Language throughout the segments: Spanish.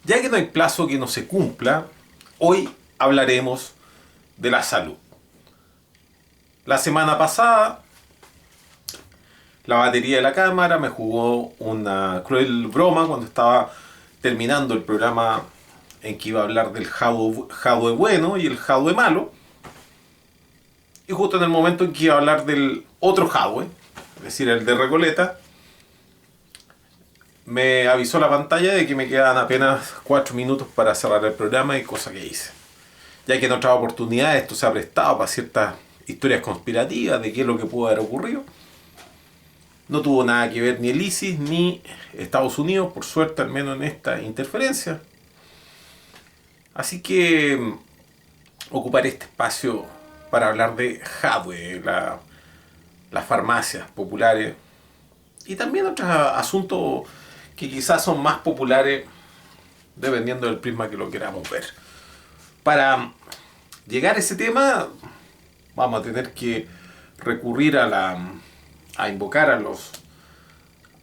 Ya que no hay plazo que no se cumpla, hoy hablaremos de la salud. La semana pasada, la batería de la cámara me jugó una cruel broma cuando estaba terminando el programa en que iba a hablar del Jadwe bueno y el Jadwe malo. Y justo en el momento en que iba a hablar del otro Jadwe, es decir, el de Recoleta, me avisó la pantalla de que me quedaban apenas 4 minutos para cerrar el programa, y cosa que hice. Ya que en otras oportunidades esto se ha prestado para ciertas historias conspirativas de qué es lo que pudo haber ocurrido. No tuvo nada que ver ni el ISIS ni Estados Unidos, por suerte, al menos en esta interferencia. Así que ocuparé este espacio para hablar de Jadwe, las farmacias populares y también otros asuntos que quizás son más populares dependiendo del prisma que lo queramos ver. Para llegar a ese tema vamos a tener que recurrir a invocar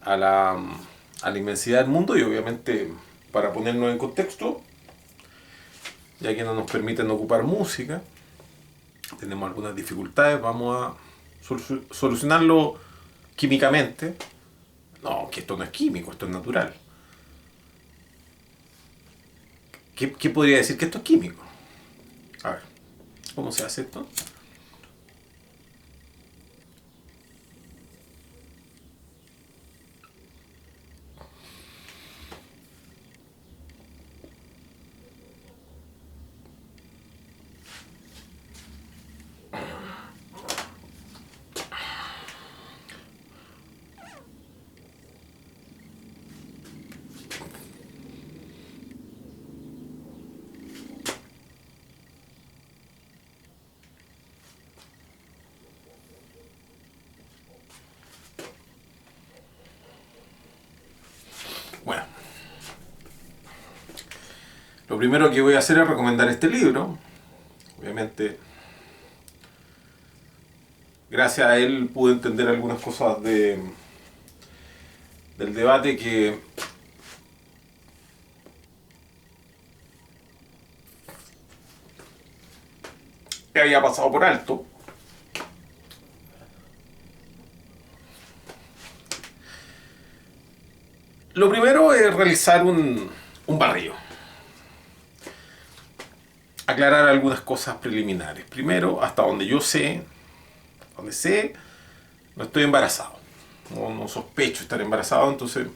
a la inmensidad del mundo, y obviamente, para ponernos en contexto, ya que no nos permiten ocupar música, tenemos algunas dificultades, vamos a solucionarlo químicamente. No, que esto no es químico, esto es natural. ¿Qué podría decir que esto es químico? A ver, ¿cómo se hace esto? Bueno, lo primero que voy a hacer es recomendar este libro. Obviamente, gracias a él pude entender algunas cosas del debate que había pasado por alto. Lo primero es realizar un barrido. Aclarar algunas cosas preliminares. Primero, hasta donde yo sé, no estoy embarazado. No sospecho estar embarazado, entonces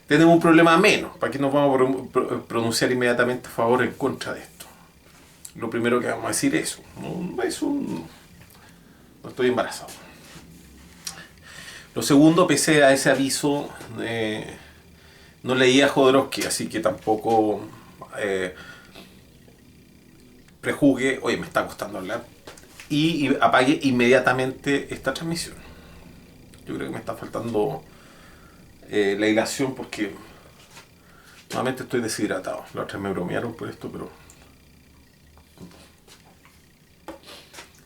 tenemos un problema menos. ¿Para qué nos vamos a pronunciar inmediatamente a favor o en contra de esto? Lo primero que vamos a decir es eso. No estoy embarazado. Lo segundo, pese a ese aviso, no leí a Jodorowsky, así que tampoco prejuzgue, oye, me está costando hablar, y apague inmediatamente esta transmisión. Yo creo que me está faltando la hilación porque nuevamente estoy deshidratado. La otra vez me bromearon por esto, pero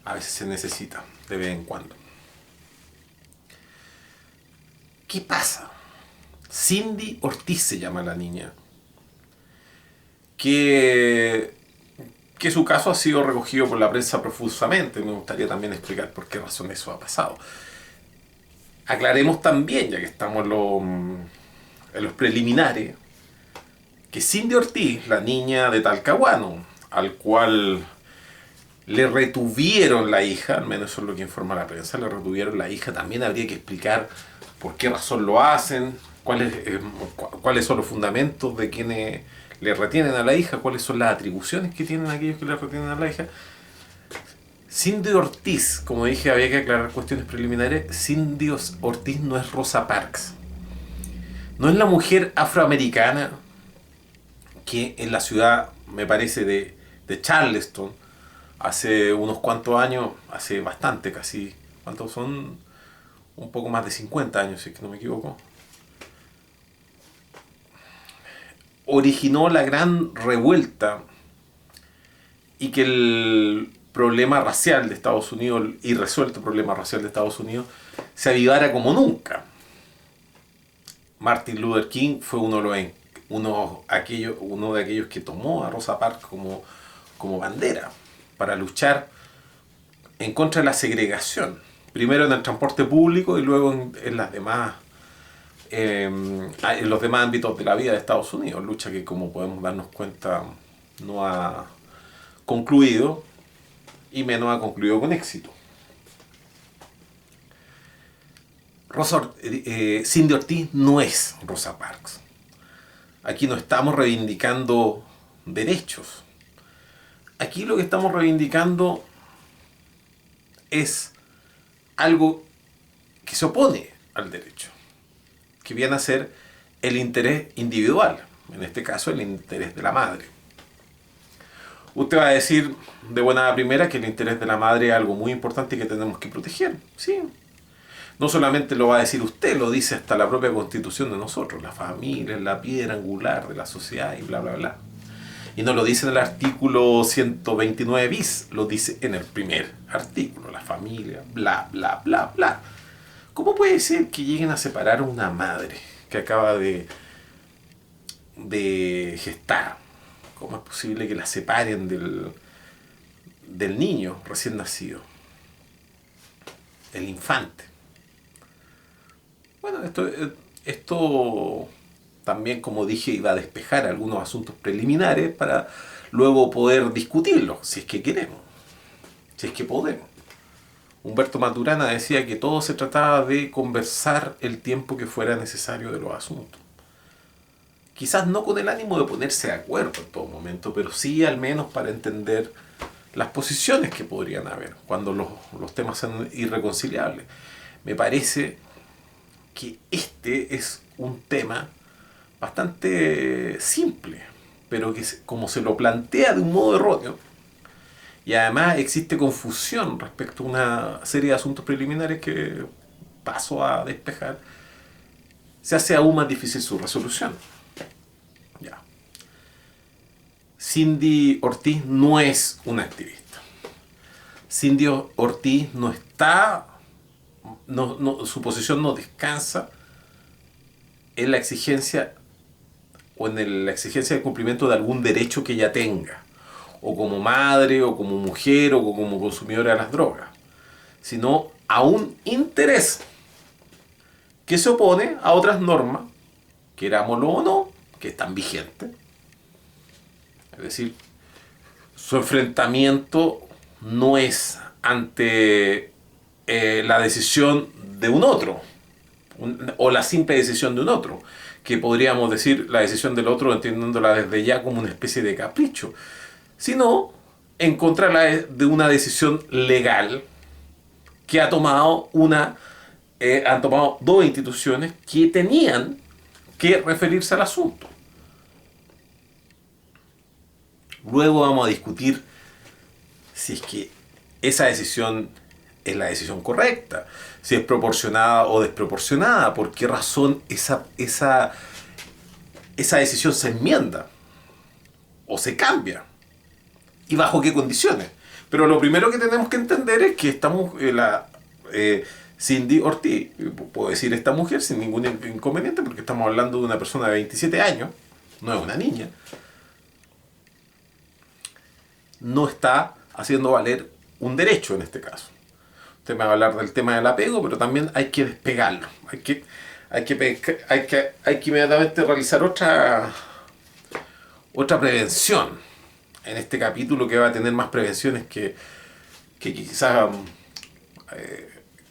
a veces se necesita, de vez en cuando. ¿Qué pasa? Cindy Ortiz se llama la niña, que su caso ha sido recogido por la prensa profusamente. Me gustaría también explicar por qué razón eso ha pasado. Aclaremos también, ya que estamos en los preliminares, que Cindy Ortiz, la niña de Talcahuano, al cual le retuvieron la hija, al menos eso es lo que informa la prensa, le retuvieron la hija, también habría que explicar por qué razón lo hacen, cuáles son los fundamentos de quienes le retienen a la hija, cuáles son las atribuciones que tienen aquellos que le retienen a la hija. Cindy Ortiz, como dije, había que aclarar cuestiones preliminares. Cindy Ortiz no es Rosa Parks. No es la mujer afroamericana que en la ciudad, me parece, de Charleston, hace unos cuantos años, hace bastante, casi, ¿cuántos son? Un poco más de 50 años, si es que no me equivoco, originó la gran revuelta y que el problema racial de Estados Unidos, irresuelto problema racial de Estados Unidos, se avivara como nunca. Martin Luther King fue uno de los uno de aquellos que tomó a Rosa Parks como bandera para luchar en contra de la segregación. Primero en el transporte público y luego en las demás en los demás ámbitos de la vida de Estados Unidos. Lucha que, como podemos darnos cuenta, no ha concluido y menos ha concluido con éxito. Cindy Ortiz no es Rosa Parks. Aquí no estamos reivindicando derechos. Aquí lo que estamos reivindicando es algo que se opone al derecho, que viene a ser el interés individual, en este caso el interés de la madre. Usted va a decir de buena primera que el interés de la madre es algo muy importante y que tenemos que proteger. Sí. No solamente lo va a decir usted, lo dice hasta la propia Constitución de nosotros. La familia es la piedra angular de la sociedad y bla, bla, bla. Y no lo dice en el artículo 129 bis, lo dice en el primer artículo. La familia, bla, bla, bla, bla. ¿Cómo puede ser que lleguen a separar a una madre que acaba de gestar? ¿Cómo es posible que la separen del niño recién nacido? El infante. Bueno, esto también, como dije, iba a despejar algunos asuntos preliminares para luego poder discutirlos, si es que queremos, si es que podemos. Humberto Maturana decía que todo se trataba de conversar el tiempo que fuera necesario de los asuntos. Quizás no con el ánimo de ponerse de acuerdo en todo momento, pero sí al menos para entender las posiciones que podrían haber cuando los temas son irreconciliables. Me parece que este es un tema bastante simple, pero que como se lo plantea de un modo erróneo, y además existe confusión respecto a una serie de asuntos preliminares que paso a despejar, se hace aún más difícil su resolución. Ya. Cindy Ortiz no es una activista. Cindy Ortiz no está, su posición no descansa en la exigencia o en la exigencia de cumplimiento de algún derecho que ella tenga, o como madre, o como mujer, o como consumidora de las drogas, sino a un interés que se opone a otras normas, querámoslo o no, que están vigentes. Es decir, su enfrentamiento no es ante la decisión de un otro, o la simple decisión de un otro, que podríamos decir la decisión del otro entendiéndola desde ya como una especie de capricho, sino en contra de una decisión legal que han tomado dos instituciones que tenían que referirse al asunto. Luego vamos a discutir si es que esa decisión es la decisión correcta, si es proporcionada o desproporcionada, por qué razón esa decisión se enmienda o se cambia y bajo qué condiciones. Pero lo primero que tenemos que entender es que Cindy Ortiz, puedo decir esta mujer sin ningún inconveniente porque estamos hablando de una persona de 27 años, no es una niña, no está haciendo valer un derecho en este caso. Usted me va a hablar del tema del apego, pero también hay que despegarlo. Hay que inmediatamente realizar otra prevención en este capítulo, que va a tener más prevenciones que quizás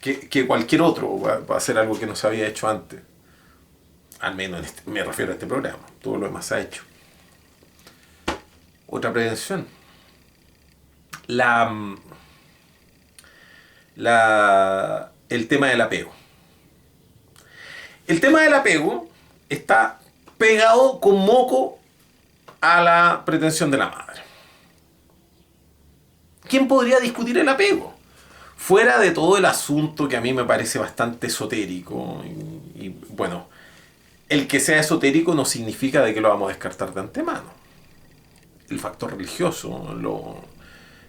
que cualquier otro. Va a ser algo que no se había hecho antes. Al menos me refiero a este programa. Todo lo demás se ha hecho. Otra prevención. El tema del apego. El tema del apego está pegado con moco a la pretensión de la madre. ¿Quién podría discutir el apego? Fuera de todo el asunto que a mí me parece bastante esotérico, y bueno, el que sea esotérico no significa de que lo vamos a descartar de antemano. El factor religioso,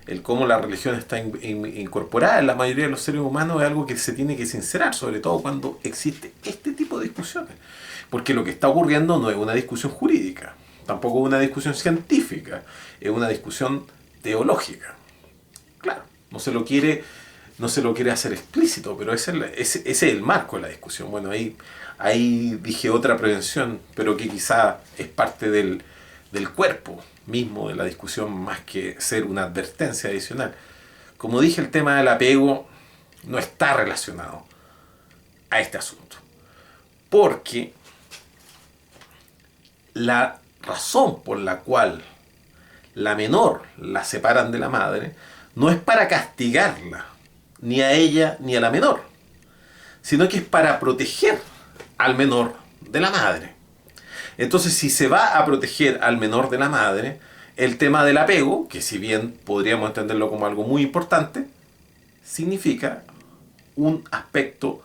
el cómo la religión está incorporada en la mayoría de los seres humanos es algo que se tiene que sincerar, sobre todo cuando existe este tipo de discusiones. Porque lo que está ocurriendo no es una discusión jurídica, tampoco es una discusión científica, es una discusión teológica. Claro, no se lo quiere hacer explícito, pero ese es el marco de la discusión. Bueno, ahí dije otra prevención, pero que quizá es parte del cuerpo mismo de la discusión más que ser una advertencia adicional. Como dije, el tema del apego no está relacionado a este asunto, porque la razón por la cual la menor la separan de la madre no es para castigarla, ni a ella ni a la menor, sino que es para proteger al menor de la madre. Entonces, si se va a proteger al menor de la madre, el tema del apego, que si bien podríamos entenderlo como algo muy importante, significa un aspecto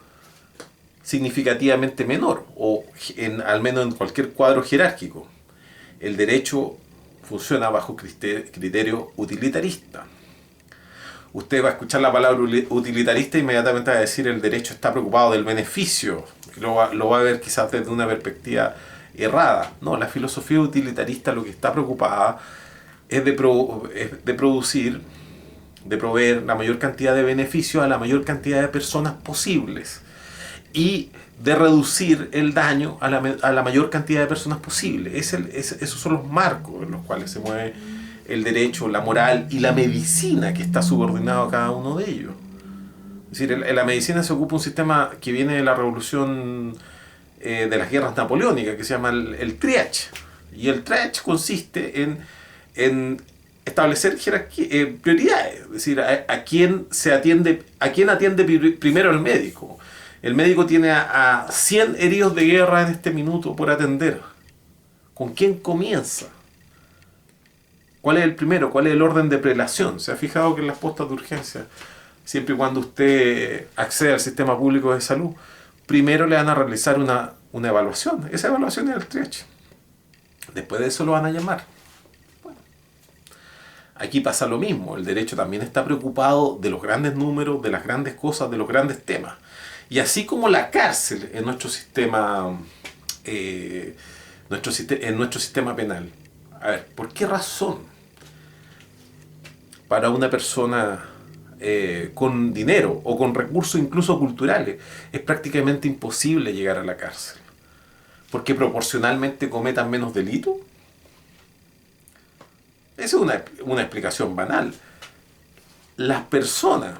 significativamente menor, o al menos en cualquier cuadro jerárquico. El derecho funciona bajo criterio utilitarista. Usted va a escuchar la palabra utilitarista e inmediatamente va a decir el derecho está preocupado del beneficio. Lo va a ver quizás desde una perspectiva errada. No, la filosofía utilitarista lo que está preocupada es de proveer la mayor cantidad de beneficios a la mayor cantidad de personas posibles y de reducir el daño a la mayor cantidad de personas posible. Esos son los marcos en los cuales se mueve el derecho, la moral y la medicina, que está subordinado a cada uno de ellos. Es decir, en la medicina se ocupa un sistema que viene de la revolución de las guerras napoleónicas, que se llama el triage. Y el triage consiste en establecer prioridades, es decir, a quién atiende primero el médico. El médico tiene a 100 heridos de guerra en este minuto por atender. ¿Con quién comienza? ¿Cuál es el primero? ¿Cuál es el orden de prelación? ¿Se ha fijado que en las postas de urgencia, siempre y cuando usted accede al sistema público de salud, primero le van a realizar una evaluación? Esa evaluación es el triage. Después de eso lo van a llamar. Bueno, aquí pasa lo mismo. El derecho también está preocupado de los grandes números, de las grandes cosas, de los grandes temas. Y así como la cárcel en nuestro sistema, en nuestro sistema penal. A ver, ¿por qué razón para una persona con dinero o con recursos incluso culturales es prácticamente imposible llegar a la cárcel? ¿Porque proporcionalmente cometan menos delitos? Esa es una explicación banal. Las personas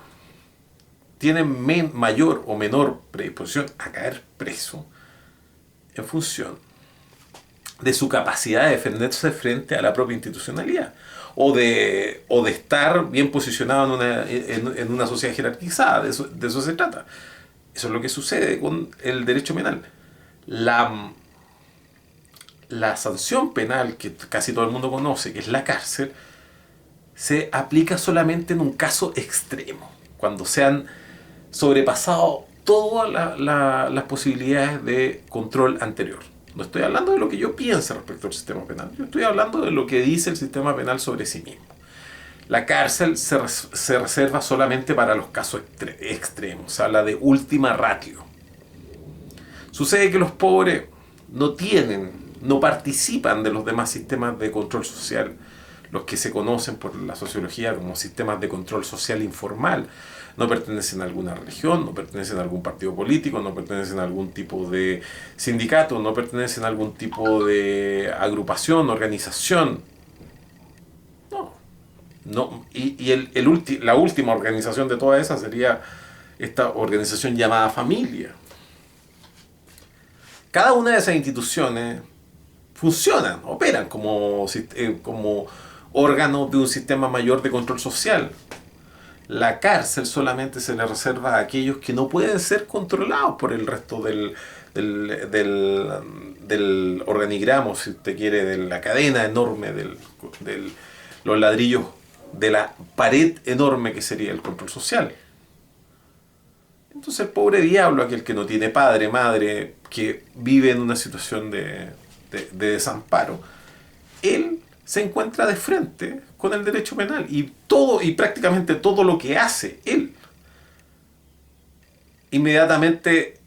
tienen mayor o menor predisposición a caer preso en función de su capacidad de defenderse frente a la propia institucionalidad o de estar bien posicionado en una sociedad jerarquizada. De eso se trata. Eso es lo que sucede con el derecho penal. La sanción penal que casi todo el mundo conoce, que es la cárcel, se aplica solamente en un caso extremo, cuando se han sobrepasado todas las posibilidades de control anterior. No estoy hablando de lo que yo piense respecto al sistema penal, yo estoy hablando de lo que dice el sistema penal sobre sí mismo. La cárcel se reserva solamente para los casos extremos, se habla de última ratio. Sucede que los pobres no participan de los demás sistemas de control social, los que se conocen por la sociología como sistemas de control social informal. No pertenecen a alguna religión, no pertenecen a algún partido político, no pertenecen a algún tipo de sindicato, no pertenecen a algún tipo de agrupación, organización. No. Y la última organización de todas esas sería esta organización llamada familia. Cada una de esas instituciones funcionan, operan como órganos de un sistema mayor de control social. La cárcel solamente se le reserva a aquellos que no pueden ser controlados por el resto del organigramo, si usted quiere, de la cadena enorme, los ladrillos de la pared enorme que sería el control social. Entonces el pobre diablo, aquel que no tiene padre, madre, que vive en una situación de desamparo, él se encuentra de frente con el derecho penal y prácticamente todo lo que hace él inmediatamente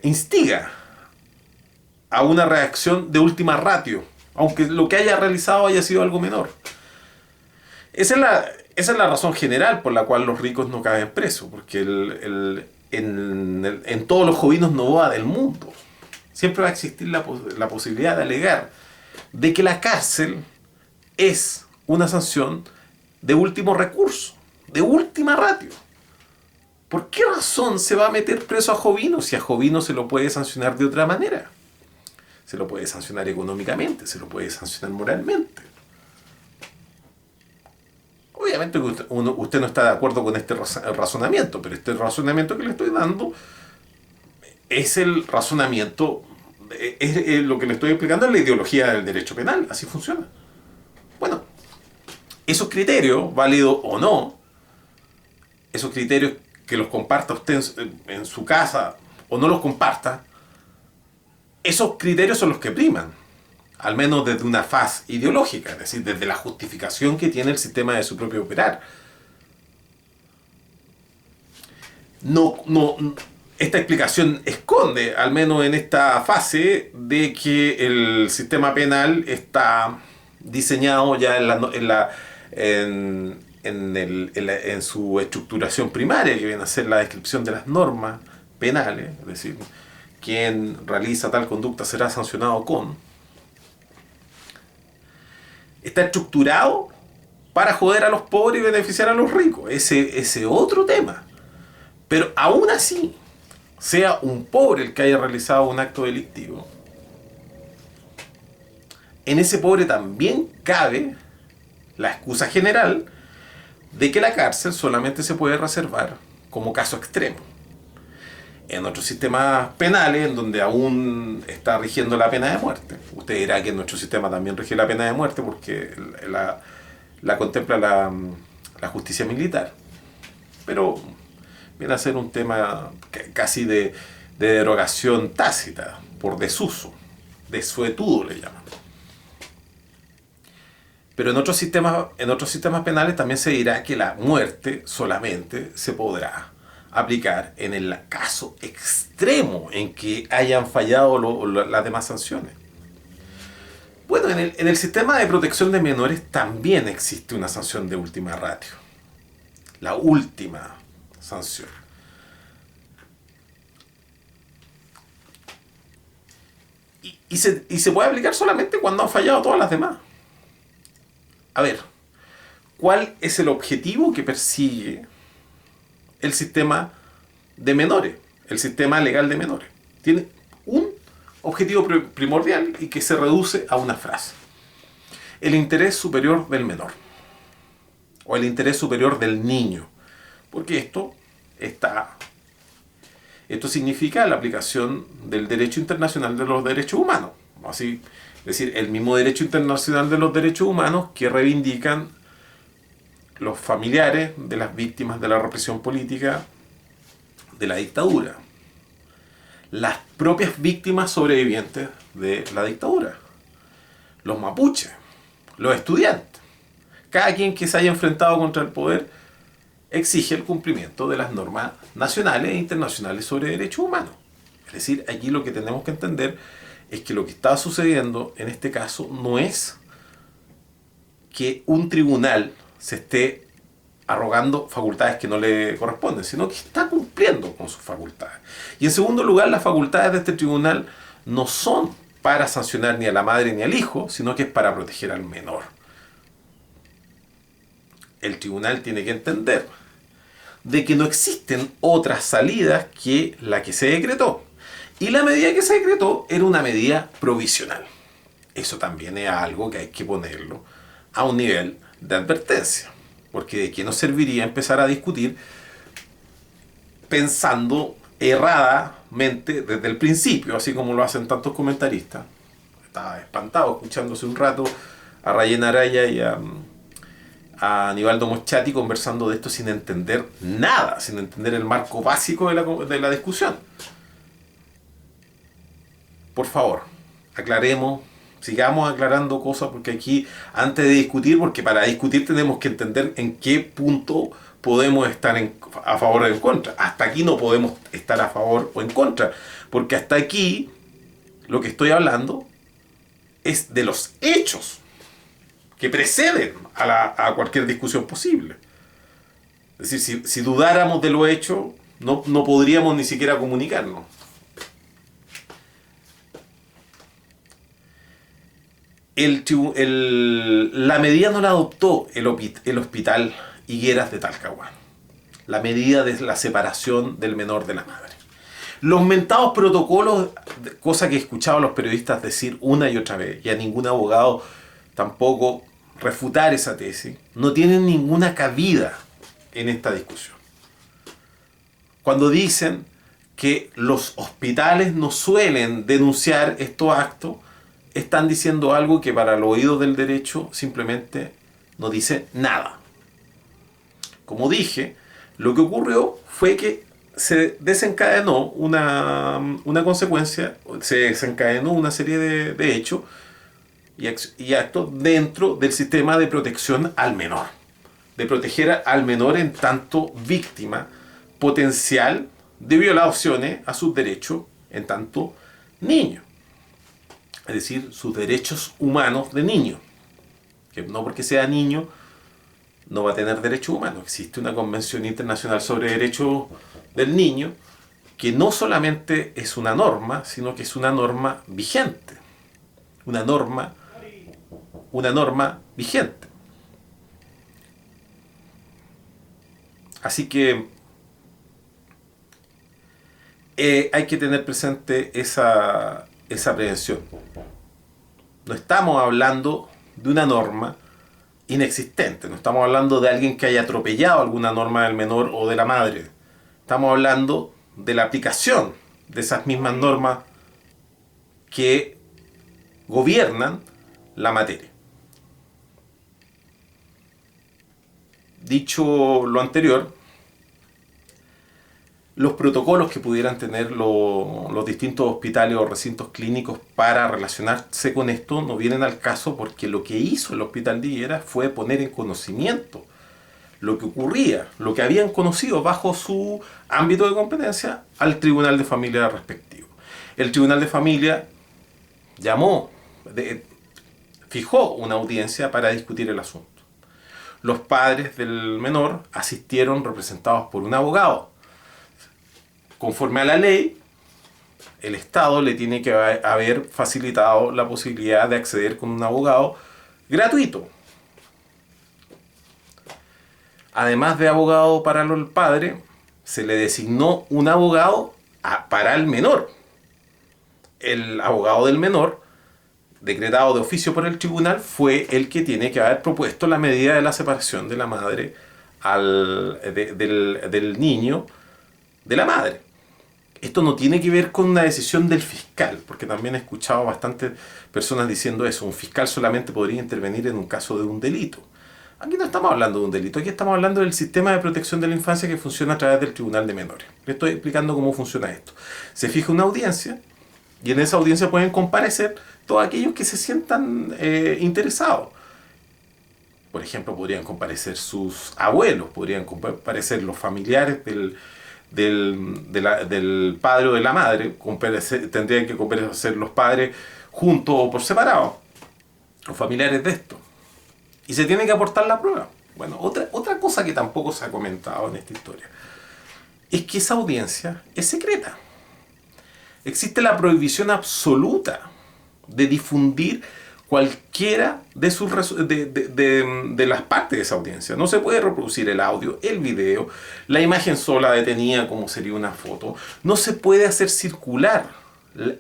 instiga a una reacción de última ratio, aunque lo que haya realizado haya sido algo menor. Esa es la razón general por la cual los ricos no caen presos, porque en todos los jovinos novoa del mundo siempre va a existir la posibilidad de alegar de que la cárcel es una sanción de último recurso, de última ratio. ¿Por qué razón se va a meter preso a Jovino si a Jovino se lo puede sancionar de otra manera? Se lo puede sancionar económicamente, se lo puede sancionar moralmente. Obviamente usted no está de acuerdo con este razonamiento, pero este razonamiento que le estoy dando es el razonamiento, es lo que le estoy explicando es la ideología del derecho penal, así funciona. Bueno, esos criterios, válidos o no, esos criterios que los comparta usted en su casa o no los comparta, esos criterios son los que priman, al menos desde una faz ideológica, es decir, desde la justificación que tiene el sistema de su propio operar. Esta explicación esconde, al menos en esta fase, de que el sistema penal está diseñado ya en su estructuración primaria, que viene a ser la descripción de las normas penales, es decir, quien realiza tal conducta será sancionado con. Está estructurado para joder a los pobres y beneficiar a los ricos. Ese otro tema. Pero aún así, sea un pobre el que haya realizado un acto delictivo, en ese pobre también cabe la excusa general de que la cárcel solamente se puede reservar como caso extremo. En otros sistemas penales, en donde aún está rigiendo la pena de muerte, usted dirá que en nuestro sistema también rige la pena de muerte porque la contempla la justicia militar, pero viene a ser un tema casi de derogación tácita, por desuso, desuetudo le llaman. Pero en otros sistemas penales también se dirá que la muerte solamente se podrá aplicar en el caso extremo en que hayan fallado las demás sanciones. Bueno, en el sistema de protección de menores también existe una sanción de última ratio. La última sanción. Y se puede aplicar solamente cuando han fallado todas las demás. A ver, ¿cuál es el objetivo que persigue el sistema de menores, el sistema legal de menores? Tiene un objetivo primordial y que se reduce a una frase: el interés superior del menor o el interés superior del niño, porque esto significa la aplicación del derecho internacional de los derechos humanos, así, es decir, el mismo derecho internacional de los derechos humanos que reivindican los familiares de las víctimas de la represión política de la dictadura, las propias víctimas sobrevivientes de la dictadura, los mapuches, los estudiantes, cada quien que se haya enfrentado contra el poder exige el cumplimiento de las normas nacionales e internacionales sobre derechos humanos. Es decir, aquí lo que tenemos que entender es que lo que está sucediendo en este caso no es que un tribunal se esté arrogando facultades que no le corresponden, sino que está cumpliendo con sus facultades. Y en segundo lugar, las facultades de este tribunal no son para sancionar ni a la madre ni al hijo, sino que es para proteger al menor. El tribunal tiene que entender de que no existen otras salidas que la que se decretó. Y la medida que se decretó era una medida provisional. Eso también es algo que hay que ponerlo a un nivel de advertencia. Porque de qué nos serviría empezar a discutir pensando erradamente desde el principio, así como lo hacen tantos comentaristas. Estaba espantado escuchándose un rato a Rayén Araya y a Aníbaldo Moschati conversando de esto sin entender nada, sin entender el marco básico de la discusión. Por favor, aclaremos, sigamos aclarando cosas, porque aquí, antes de discutir, porque para discutir tenemos que entender en qué punto podemos estar a favor o en contra. Hasta aquí no podemos estar a favor o en contra, porque hasta aquí lo que estoy hablando es de los hechos que preceden a cualquier discusión posible. Es decir, si dudáramos de lo hecho, no podríamos ni siquiera comunicarnos. La medida no la adoptó el hospital Higueras de Talcahuano. La medida de la separación del menor de la madre. Los mentados protocolos, cosa que he escuchado a los periodistas decir una y otra vez, y a ningún abogado tampoco refutar esa tesis, no tienen ninguna cabida en esta discusión. Cuando dicen que los hospitales no suelen denunciar estos actos, están diciendo algo que para el oído del derecho simplemente no dice nada. Como dije, lo que ocurrió fue que se desencadenó una consecuencia, se desencadenó una serie de hechos y actos dentro del sistema de protección al menor. De proteger al menor en tanto víctima potencial de violaciones a sus derechos en tanto niño. Es decir, sus derechos humanos de niño. Que no porque sea niño no va a tener derechos humanos. Existe una Convención Internacional sobre Derechos del Niño que no solamente es una norma, sino que es una norma vigente. Una norma vigente. Así que hay que tener presente esa prevención. No estamos hablando de una norma inexistente, no estamos hablando de alguien que haya atropellado alguna norma del menor o de la madre. Estamos hablando de la aplicación de esas mismas normas que gobiernan la materia. Dicho lo anterior, los protocolos que pudieran tener los distintos hospitales o recintos clínicos para relacionarse con esto no vienen al caso, porque lo que hizo el Hospital de Higueras fue poner en conocimiento lo que ocurría, lo que habían conocido bajo su ámbito de competencia al Tribunal de Familia respectivo. El Tribunal de Familia fijó una audiencia para discutir el asunto. Los padres del menor asistieron representados por un abogado. Conforme a la ley, el Estado le tiene que haber facilitado la posibilidad de acceder con un abogado gratuito. Además de abogado para el padre, se le designó un abogado para el menor. El abogado del menor, decretado de oficio por el tribunal, fue el que tiene que haber propuesto la medida de la separación de la madre del niño de la madre. Esto no tiene que ver con una decisión del fiscal, porque también he escuchado bastantes personas diciendo eso. Un fiscal solamente podría intervenir en un caso de un delito. Aquí no estamos hablando de un delito, aquí estamos hablando del sistema de protección de la infancia que funciona a través del Tribunal de Menores. Les estoy explicando cómo funciona esto. Se fija una audiencia y en esa audiencia pueden comparecer todos aquellos que se sientan interesados. Por ejemplo, podrían comparecer sus abuelos, podrían comparecer los familiares del padre o de la madre, tendrían que comparecer los padres juntos o por separado, los familiares de esto. Y se tiene que aportar la prueba. Bueno, otra cosa que tampoco se ha comentado en esta historia es que esa audiencia es secreta. Existe la prohibición absoluta de difundir cualquiera de las partes de esa audiencia. No se puede reproducir el audio, el video, la imagen sola detenida como sería una foto. No se puede hacer circular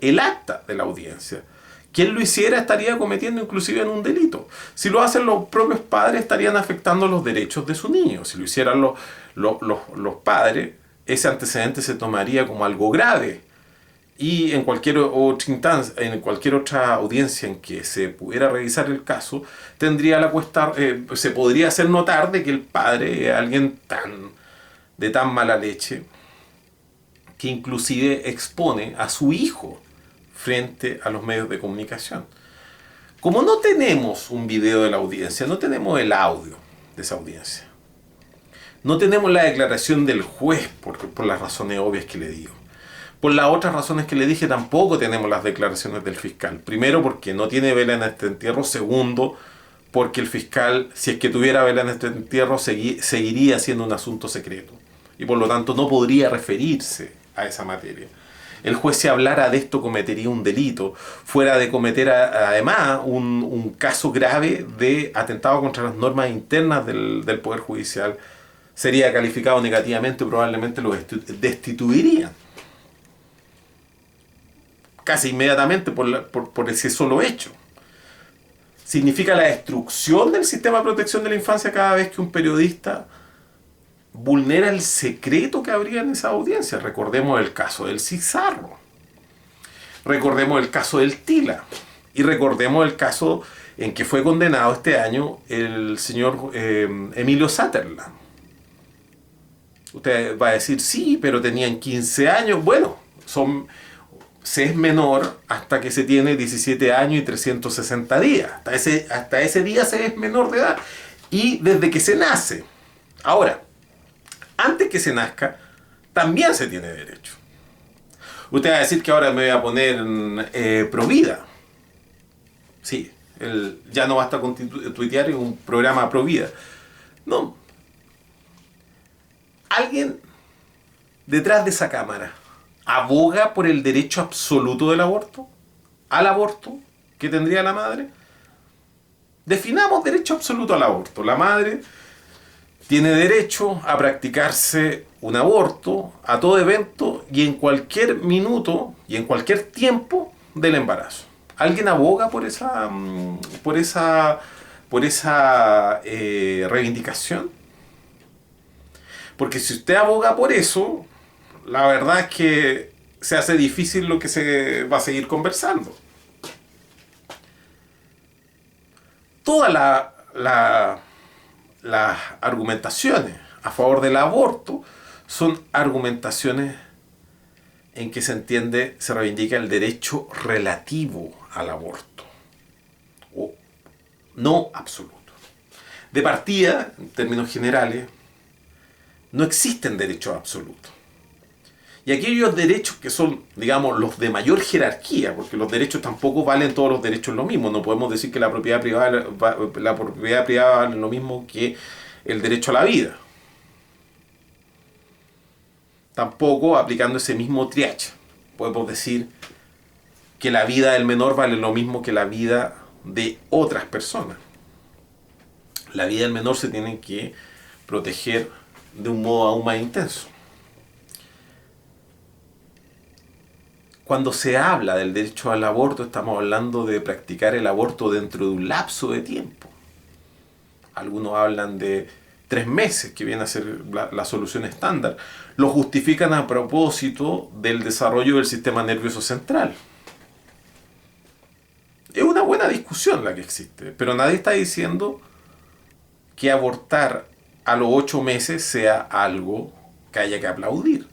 el acta de la audiencia. Quien lo hiciera estaría cometiendo inclusive en un delito. Si lo hacen los propios padres, estarían afectando los derechos de su niño. Si lo hicieran los padres, ese antecedente se tomaría como algo grave. Y en cualquier otra instancia, en cualquier otra audiencia en que se pudiera revisar el caso, se podría hacer notar de que el padre es alguien de tan mala leche que inclusive expone a su hijo frente a los medios de comunicación. Como no tenemos un video de la audiencia, no tenemos el audio de esa audiencia, No tenemos la declaración del juez por las razones obvias que le digo. Por las otras razones que le dije, tampoco tenemos las declaraciones del fiscal. Primero, porque no tiene vela en este entierro. Segundo, porque el fiscal, si es que tuviera vela en este entierro, seguiría siendo un asunto secreto. Y por lo tanto no podría referirse a esa materia. El juez, si hablara de esto, cometería un delito, fuera de cometer además un caso grave de atentado contra las normas internas del Poder Judicial. Sería calificado negativamente, probablemente lo destituirían casi inmediatamente por ese solo hecho. Significa la destrucción del sistema de protección de la infancia cada vez que un periodista vulnera el secreto que habría en esa audiencia. Recordemos el caso del Cizarro, recordemos el caso del Tila, y recordemos el caso en que fue condenado este año el señor Emilio Sutherland. Usted va a decir, sí, pero tenían 15 años. Bueno, se es menor hasta que se tiene 17 años y 360 días. Hasta ese día se es menor de edad. Y desde que se nace. Ahora, antes que se nazca, también se tiene derecho. Usted va a decir que ahora me voy a poner pro vida. Sí, ya no basta con tuitear en un programa pro vida. No. Alguien detrás de esa cámara aboga por el derecho absoluto del aborto, al aborto que tendría la madre. Definamos derecho absoluto al aborto. La madre tiene derecho a practicarse un aborto a todo evento y en cualquier minuto y en cualquier tiempo del embarazo. ¿Alguien aboga por esa reivindicación? Porque si usted aboga por eso, la verdad es que se hace difícil lo que se va a seguir conversando. Todas las argumentaciones a favor del aborto son argumentaciones en que se reivindica el derecho relativo al aborto, o no absoluto. De partida, en términos generales, no existen derechos absolutos. Y aquellos derechos que son, digamos, los de mayor jerarquía, porque los derechos tampoco valen todos los derechos lo mismo. No podemos decir que la propiedad privada vale lo mismo que el derecho a la vida. Tampoco, aplicando ese mismo triage, podemos decir que la vida del menor vale lo mismo que la vida de otras personas. La vida del menor se tiene que proteger de un modo aún más intenso. Cuando se habla del derecho al aborto, estamos hablando de practicar el aborto dentro de un lapso de tiempo. Algunos hablan de 3 meses, que viene a ser la solución estándar. Lo justifican a propósito del desarrollo del sistema nervioso central. Es una buena discusión la que existe, pero nadie está diciendo que abortar a los 8 meses sea algo que haya que aplaudir.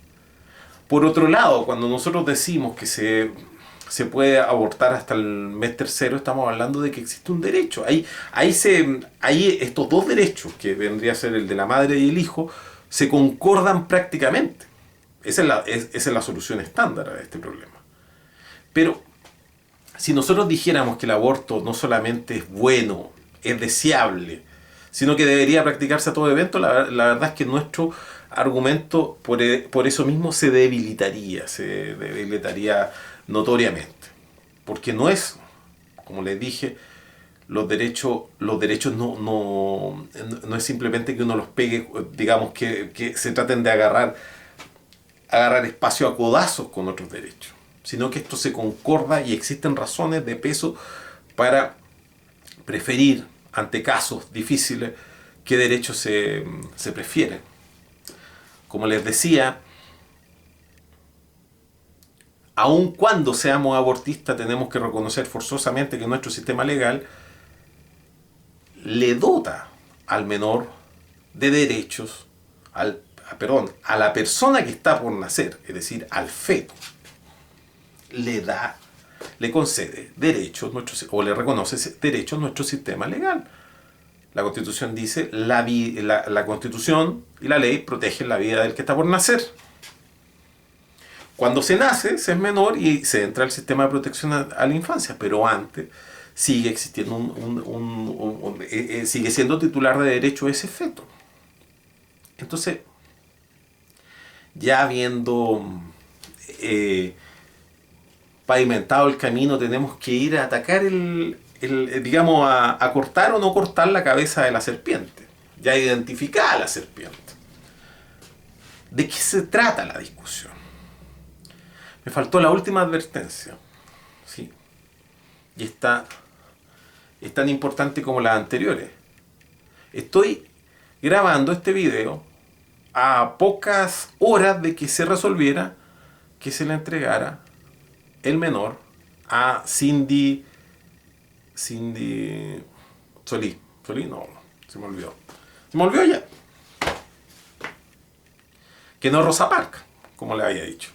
Por otro lado, cuando nosotros decimos que se puede abortar hasta el mes tercero, estamos hablando de que existe un derecho. Ahí estos dos derechos, que vendría a ser el de la madre y el hijo, se concordan prácticamente. Esa es la solución estándar a este problema. Pero si nosotros dijéramos que el aborto no solamente es bueno, es deseable, sino que debería practicarse a todo evento, la verdad es que nuestro argumento por eso mismo se debilitaría notoriamente. Porque no es, como les dije, los derechos no es simplemente que uno los pegue, digamos que se traten de agarrar espacio a codazos con otros derechos, sino que esto se concorda y existen razones de peso para preferir ante casos difíciles qué derechos se prefieren. Como les decía, aun cuando seamos abortistas, tenemos que reconocer forzosamente que nuestro sistema legal le dota al menor de derechos, a la persona que está por nacer, es decir, al feto, le concede derechos, o le reconoce derechos nuestro sistema legal. La Constitución dice, la Constitución y la ley protegen la vida del que está por nacer. Cuando se nace, se es menor y se entra al sistema de protección a la infancia, pero antes sigue existiendo sigue siendo titular de derecho ese feto. Entonces, ya habiendo pavimentado el camino, tenemos que ir a atacar digamos, a cortar o no cortar la cabeza de la serpiente. Ya identificada la serpiente. ¿De qué se trata la discusión? Me faltó la última advertencia. Sí. Y es tan importante como las anteriores. Estoy grabando este video a pocas horas de que se resolviera que se le entregara el menor a Cindy Solís. Solís, no, se me olvidó. Se me olvidó ya. Que no Rosa Parks, como le había dicho.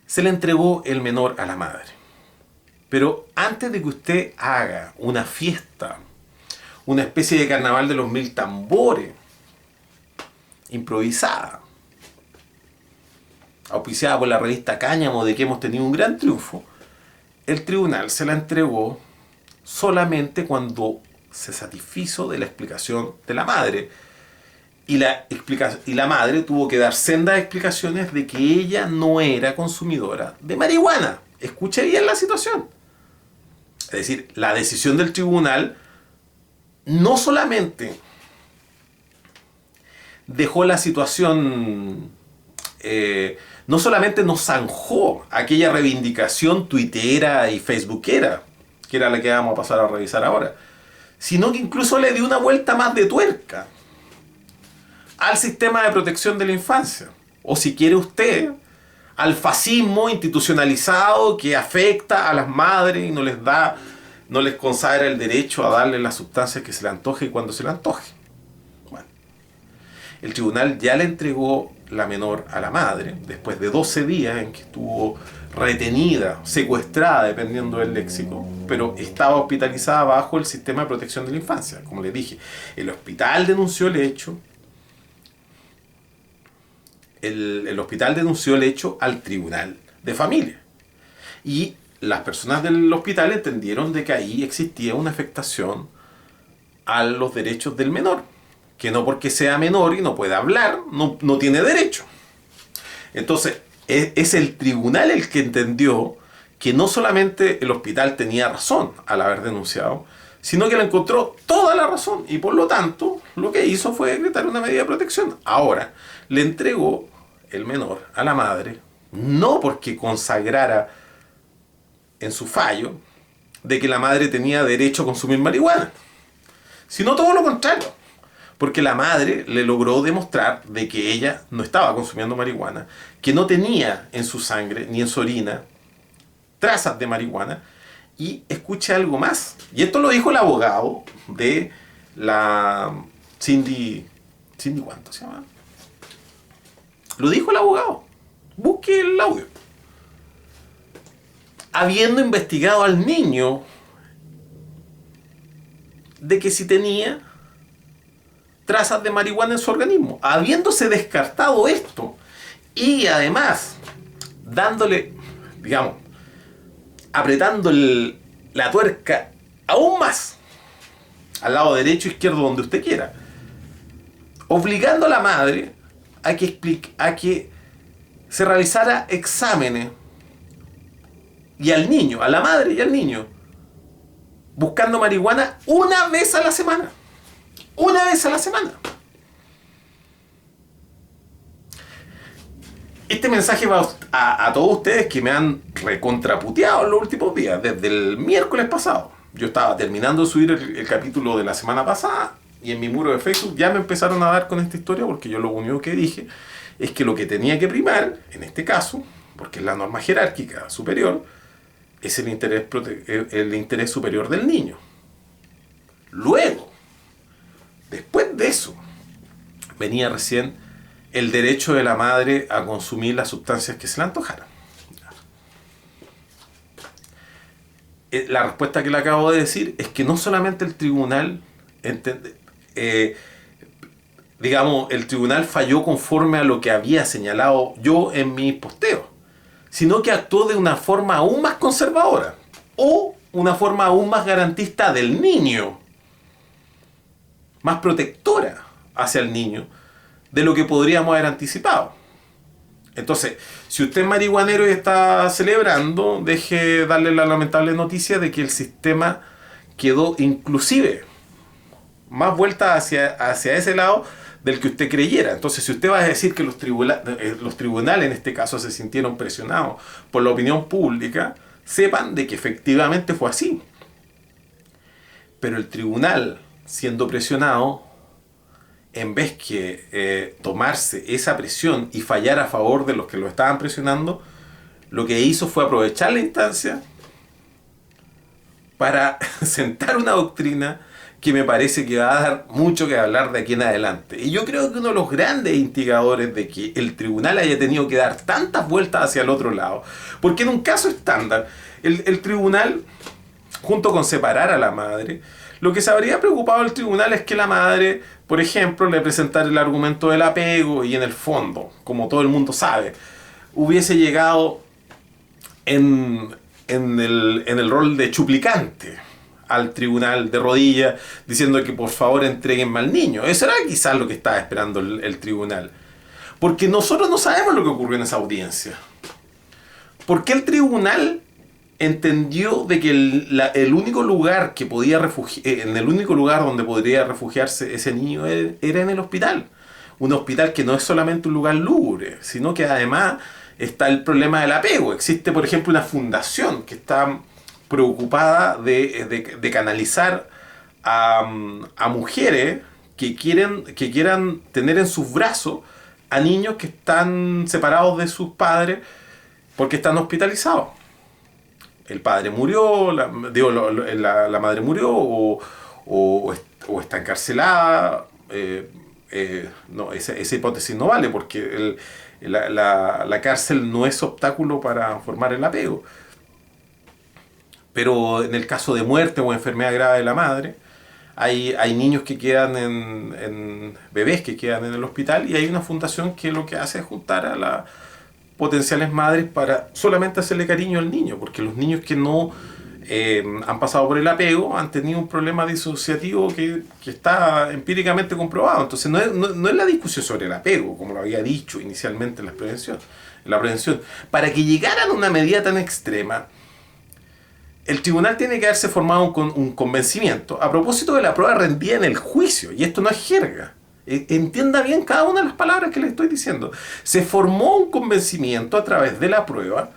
Se le entregó el menor a la madre. Pero antes de que usted haga una fiesta, una especie de carnaval de los 1000 tambores, improvisada, auspiciada por la revista Cáñamo, de que hemos tenido un gran triunfo, el tribunal se la entregó solamente cuando se satisfizo de la explicación de la madre. Y la madre tuvo que dar sendas explicaciones de que ella no era consumidora de marihuana. Escuche bien la situación. Es decir, la decisión del tribunal no solamente dejó la situación, no solamente nos zanjó aquella reivindicación tuitera y facebookera, que era la que vamos a pasar a revisar ahora, sino que incluso le dio una vuelta más de tuerca al sistema de protección de la infancia. O si quiere usted, al fascismo institucionalizado que afecta a las madres y no les consagra el derecho a darle las sustancias que se le antoje y cuando se le antoje. Bueno, el tribunal ya le entregó la menor a la madre, después de 12 días en que estuvo retenida, secuestrada, dependiendo del léxico, pero estaba hospitalizada bajo el sistema de protección de la infancia. Como les dije, el hospital denunció el hecho, el hospital denunció el hecho al tribunal de familia. Y las personas del hospital entendieron de que ahí existía una afectación a los derechos del menor, que no porque sea menor y no pueda hablar, no tiene derecho. Entonces, es el tribunal el que entendió que no solamente el hospital tenía razón al haber denunciado, sino que le encontró toda la razón y por lo tanto lo que hizo fue decretar una medida de protección. Ahora, le entregó el menor a la madre, no porque consagrara en su fallo de que la madre tenía derecho a consumir marihuana, sino todo lo contrario, porque la madre le logró demostrar de que ella no estaba consumiendo marihuana, que no tenía en su sangre ni en su orina trazas de marihuana. Y escuche algo más, y esto lo dijo el abogado de la Cindy, ¿cuánto se llama? Lo dijo el abogado. Busque el audio. Habiendo investigado al niño de que si tenía trazas de marihuana en su organismo, habiéndose descartado esto y además dándole, digamos, apretando la tuerca aún más al lado derecho o izquierdo donde usted quiera, obligando a la madre a que se realizara exámenes, y al niño, a la madre y al niño, buscando marihuana una vez a la semana. Una vez a la semana. Este mensaje va a todos ustedes que me han recontraputeado en los últimos días, desde el miércoles pasado. Yo estaba terminando de subir el capítulo de la semana pasada y en mi muro de Facebook ya me empezaron a dar con esta historia, porque yo lo único que dije es que lo que tenía que primar, en este caso, porque es la norma jerárquica superior, es el interés superior del niño. Luego, después de eso, venía recién el derecho de la madre a consumir las sustancias que se le antojaran. la respuesta que le acabo de decir es que no solamente el tribunal, eh, digamos, el tribunal falló conforme a lo que había señalado yo en mi posteo, sino que actuó de una forma aún más conservadora o una forma aún más garantista del niño, más protectora hacia el niño de lo que podríamos haber anticipado. Entonces, si usted es marihuanero y está celebrando, deje darle la lamentable noticia de que el sistema quedó inclusive más vuelta hacia ese lado del que usted creyera. Entonces, si usted va a decir que los tribunales en este caso se sintieron presionados por la opinión pública, sepan de que efectivamente fue así. Pero el tribunal, siendo presionado, en vez que tomarse esa presión y fallar a favor de los que lo estaban presionando, lo que hizo fue aprovechar la instancia para sentar una doctrina que me parece que va a dar mucho que hablar de aquí en adelante. Y yo creo que uno de los grandes instigadores de que el tribunal haya tenido que dar tantas vueltas hacia el otro lado, porque en un caso estándar, el tribunal, junto con separar a la madre, lo que se habría preocupado el tribunal es que la madre, por ejemplo, le presentara el argumento del apego y en el fondo, como todo el mundo sabe, hubiese llegado en el rol de suplicante al tribunal de rodillas, diciendo que por favor entreguenme al niño. Eso era quizás lo que estaba esperando el tribunal. Porque nosotros no sabemos lo que ocurrió en esa audiencia. ¿Por qué el tribunal entendió de que el único lugar que podía en el único lugar donde podría refugiarse ese niño era en el hospital? Un hospital que no es solamente un lugar lúgubre, sino que además está el problema del apego. Existe, por ejemplo, una fundación que está preocupada de canalizar a mujeres que quieran tener en sus brazos a niños que están separados de sus padres porque están hospitalizados. El padre murió, la madre murió o está encarcelada. No, esa hipótesis no vale porque la cárcel no es obstáculo para formar el apego. Pero en el caso de muerte o enfermedad grave de la madre, hay niños que quedan bebés que quedan en el hospital y hay una fundación que lo que hace es juntar a las potenciales madres para solamente hacerle cariño al niño, porque los niños que no han pasado por el apego han tenido un problema disociativo que está empíricamente comprobado. Entonces no es la discusión sobre el apego, como lo había dicho inicialmente en la prevención. Para que llegaran a una medida tan extrema, el tribunal tiene que haberse formado un convencimiento a propósito de la prueba rendida en el juicio, y esto no es jerga. Entienda bien cada una de las palabras que le estoy diciendo. Se formó un convencimiento a través de la prueba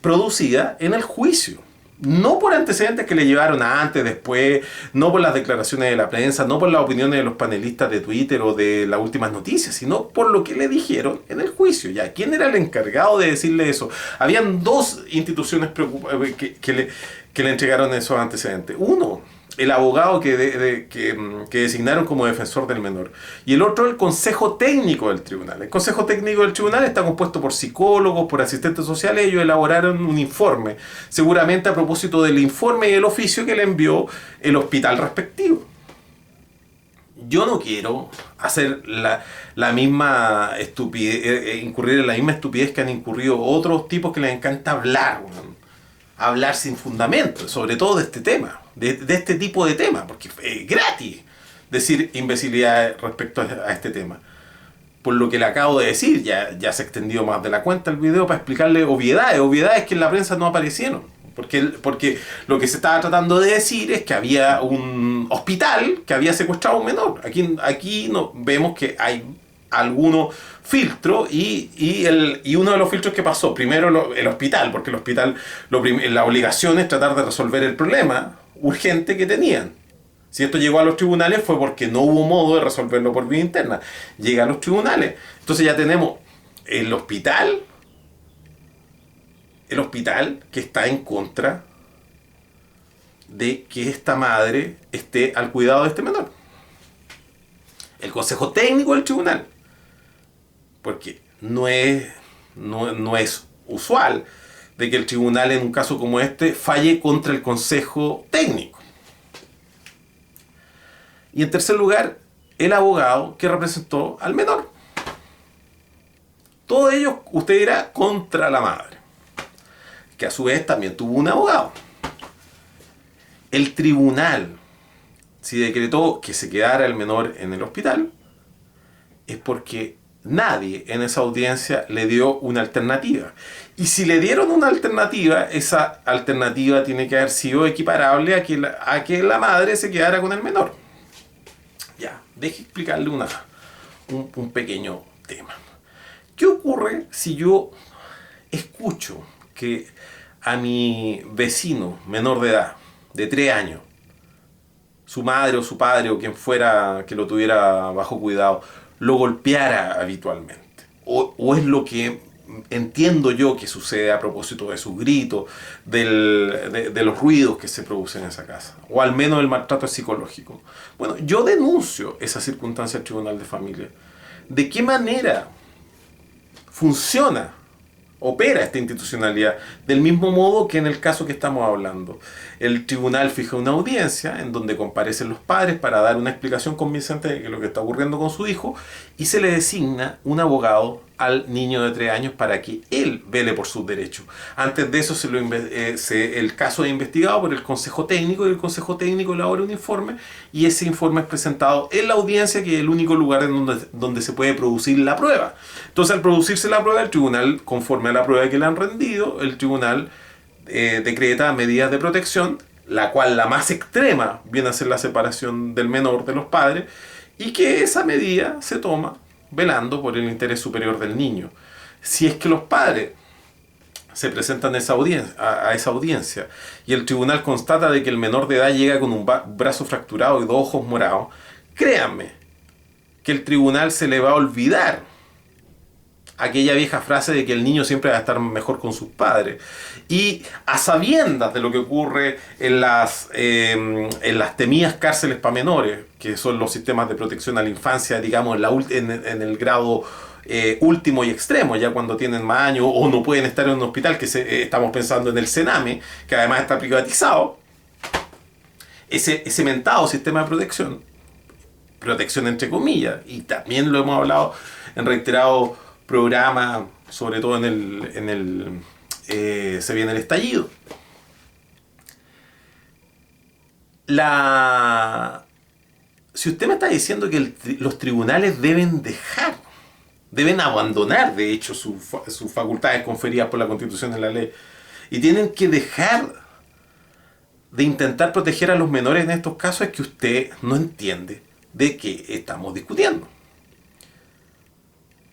producida en el juicio. No por antecedentes que le llevaron a antes, después, no por las declaraciones de la prensa, no por las opiniones de los panelistas de Twitter o de las últimas noticias, sino por lo que le dijeron en el juicio. ¿Ya? ¿Quién era el encargado de decirle eso? Habían dos instituciones que le entregaron esos antecedentes. Uno, el abogado que designaron como defensor del menor. Y el otro, el consejo técnico del tribunal. El consejo técnico del tribunal está compuesto por psicólogos, por asistentes sociales. Ellos elaboraron un informe, seguramente a propósito del informe y el oficio que le envió el hospital respectivo. Yo no quiero hacer la misma estupidez, incurrir en la misma estupidez que han incurrido otros tipos que les encanta hablar, hablar sin fundamento, sobre todo de este tema, de este tipo de temas, porque es gratis decir imbecilidades respecto a este tema. Por lo que le acabo de decir, ya se extendió más de la cuenta el video para explicarle obviedades que en la prensa no aparecieron. Porque lo que se estaba tratando de decir es que había un hospital que había secuestrado a un menor. Aquí vemos que hay algunos filtros y uno de los filtros que pasó, primero el hospital, porque el hospital la obligación es tratar de resolver el problema urgente que tenían. Si esto llegó a los tribunales fue porque no hubo modo de resolverlo por vía interna. Llega a los tribunales. Entonces ya tenemos el hospital que está en contra de que esta madre esté al cuidado de este menor. El consejo técnico del tribunal. Porque no es usual de que el tribunal en un caso como este falle contra el consejo técnico. Y en tercer lugar, el abogado que representó al menor. Todo ello, usted dirá, contra la madre, que a su vez también tuvo un abogado. El tribunal, si decretó que se quedara el menor en el hospital, es porque nadie en esa audiencia le dio una alternativa. Y si le dieron una alternativa, esa alternativa tiene que haber sido equiparable a que la madre se quedara con el menor. Ya, deje explicarle un pequeño tema. ¿Qué ocurre si yo escucho que a mi vecino menor de edad, de 3 años, su madre o su padre o quien fuera que lo tuviera bajo cuidado, lo golpeara habitualmente? O es lo que entiendo yo que sucede a propósito de sus gritos, de los ruidos que se producen en esa casa, o al menos el maltrato psicológico. Bueno, yo denuncio esa circunstancia al Tribunal de Familia. ¿De qué manera funciona, opera esta institucionalidad? Del mismo modo que en el caso que estamos hablando. El tribunal fija una audiencia en donde comparecen los padres para dar una explicación convincente de lo que está ocurriendo con su hijo, y se le designa un abogado al niño de 3 años para que él vele por sus derechos. Antes de eso el caso es investigado por el Consejo Técnico, y el Consejo Técnico elabora un informe, y ese informe es presentado en la audiencia, que es el único lugar en donde se puede producir la prueba. Entonces, al producirse la prueba, el tribunal, conforme a la prueba que le han rendido, el tribunal decreta medidas de protección, la cual la más extrema viene a ser la separación del menor de los padres, y que esa medida se toma velando por el interés superior del niño. Si es que los padres se presentan a esa audiencia y el tribunal constata de que el menor de edad llega con un brazo fracturado y 2 ojos morados, créanme que el tribunal se le va a olvidar aquella vieja frase de que el niño siempre va a estar mejor con sus padres. Y a sabiendas de lo que ocurre en las temidas cárceles para menores, que son los sistemas de protección a la infancia, digamos, en el grado último y extremo, ya cuando tienen más años o no pueden estar en un hospital, que estamos pensando en el Sename, que además está privatizado, ese mentado sistema de protección entre comillas, y también lo hemos hablado en reiterados programa, sobre todo se viene el estallido. Si usted me está diciendo que los tribunales deben abandonar, de hecho, sus facultades conferidas por la Constitución y la ley, y tienen que dejar de intentar proteger a los menores en estos casos, es que usted no entiende de qué estamos discutiendo.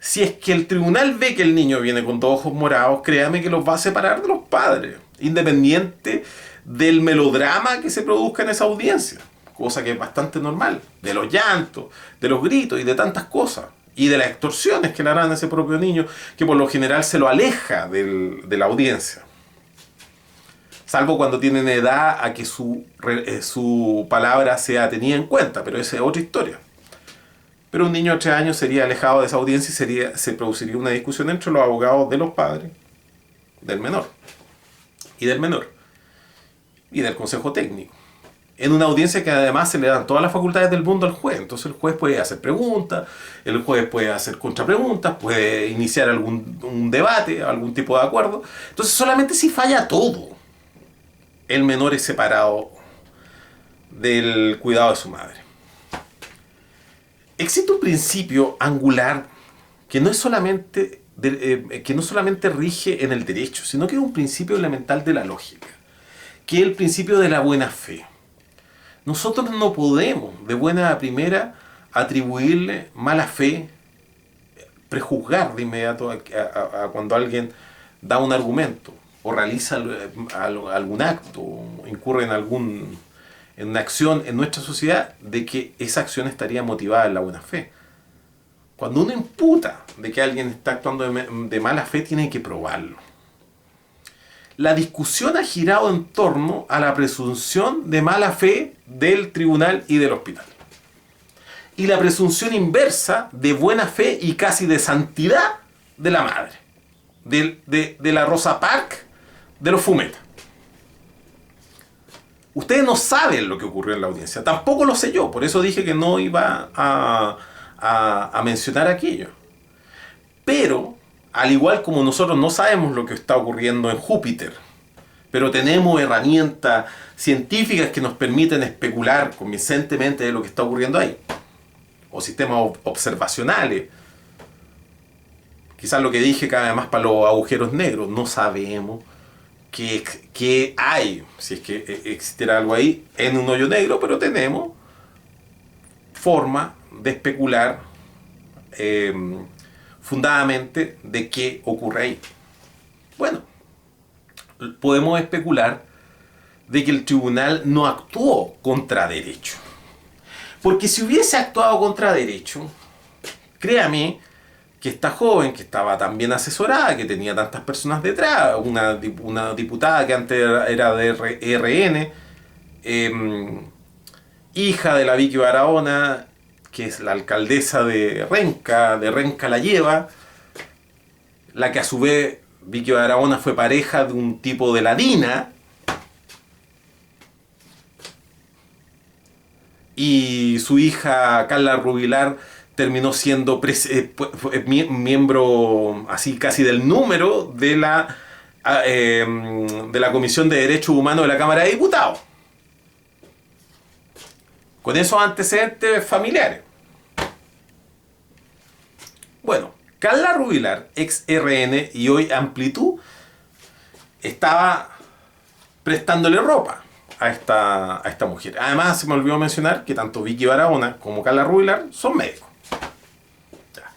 Si es que el tribunal ve que el niño viene con 2 ojos morados, créame que los va a separar de los padres, independiente del melodrama que se produzca en esa audiencia, cosa que es bastante normal, de los llantos, de los gritos y de tantas cosas, y de las extorsiones que le harán a ese propio niño, que por lo general se lo aleja de la audiencia, salvo cuando tienen edad a que su palabra sea tenida en cuenta, pero esa es otra historia. Pero un niño de 3 años sería alejado de esa audiencia y se produciría una discusión entre los abogados de los padres, del menor, y del consejo técnico. En una audiencia que además se le dan todas las facultades del mundo al juez. Entonces el juez puede hacer preguntas, el juez puede hacer contrapreguntas, puede iniciar un debate, algún tipo de acuerdo. Entonces solamente si falla todo, el menor es separado del cuidado de su madre. Existe un principio angular que no solamente rige en el derecho, sino que es un principio elemental de la lógica, que es el principio de la buena fe. Nosotros no podemos de buena primera atribuirle mala fe, prejuzgar de inmediato a cuando alguien da un argumento o realiza algún acto o incurre en una acción en nuestra sociedad, de que esa acción estaría motivada en la buena fe. Cuando uno imputa de que alguien está actuando de mala fe, tiene que probarlo. La discusión ha girado en torno a la presunción de mala fe del tribunal y del hospital, y la presunción inversa de buena fe y casi de santidad de la madre, de la Rosa Parks de los fumetas. Ustedes no saben lo que ocurrió en la audiencia, tampoco lo sé yo, por eso dije que no iba a mencionar aquello. Pero, al igual como nosotros no sabemos lo que está ocurriendo en Júpiter, pero tenemos herramientas científicas que nos permiten especular convincentemente de lo que está ocurriendo ahí, o sistemas observacionales. Quizás lo que dije cabe más para los agujeros negros, no sabemos que hay, si es que existiera algo ahí, en un hoyo negro, pero tenemos forma de especular fundadamente de qué ocurre ahí. Bueno, podemos especular de que el tribunal no actuó contra derecho. Porque si hubiese actuado contra derecho, créame que esta joven, que estaba tan bien asesorada, que tenía tantas personas detrás, una diputada que antes era de RN, hija de la Vicky Barahona, que es la alcaldesa de Renca La Lleva, la que a su vez Vicky Barahona fue pareja de un tipo de la DINA, y su hija Carla Rubilar terminó siendo miembro así casi del número de la Comisión de Derechos Humanos de la Cámara de Diputados. Con esos antecedentes familiares. Bueno, Carla Rubilar, ex RN y hoy Amplitud, estaba prestándole ropa a esta mujer. Además, se me olvidó mencionar que tanto Vicky Barahona como Carla Rubilar son médicos.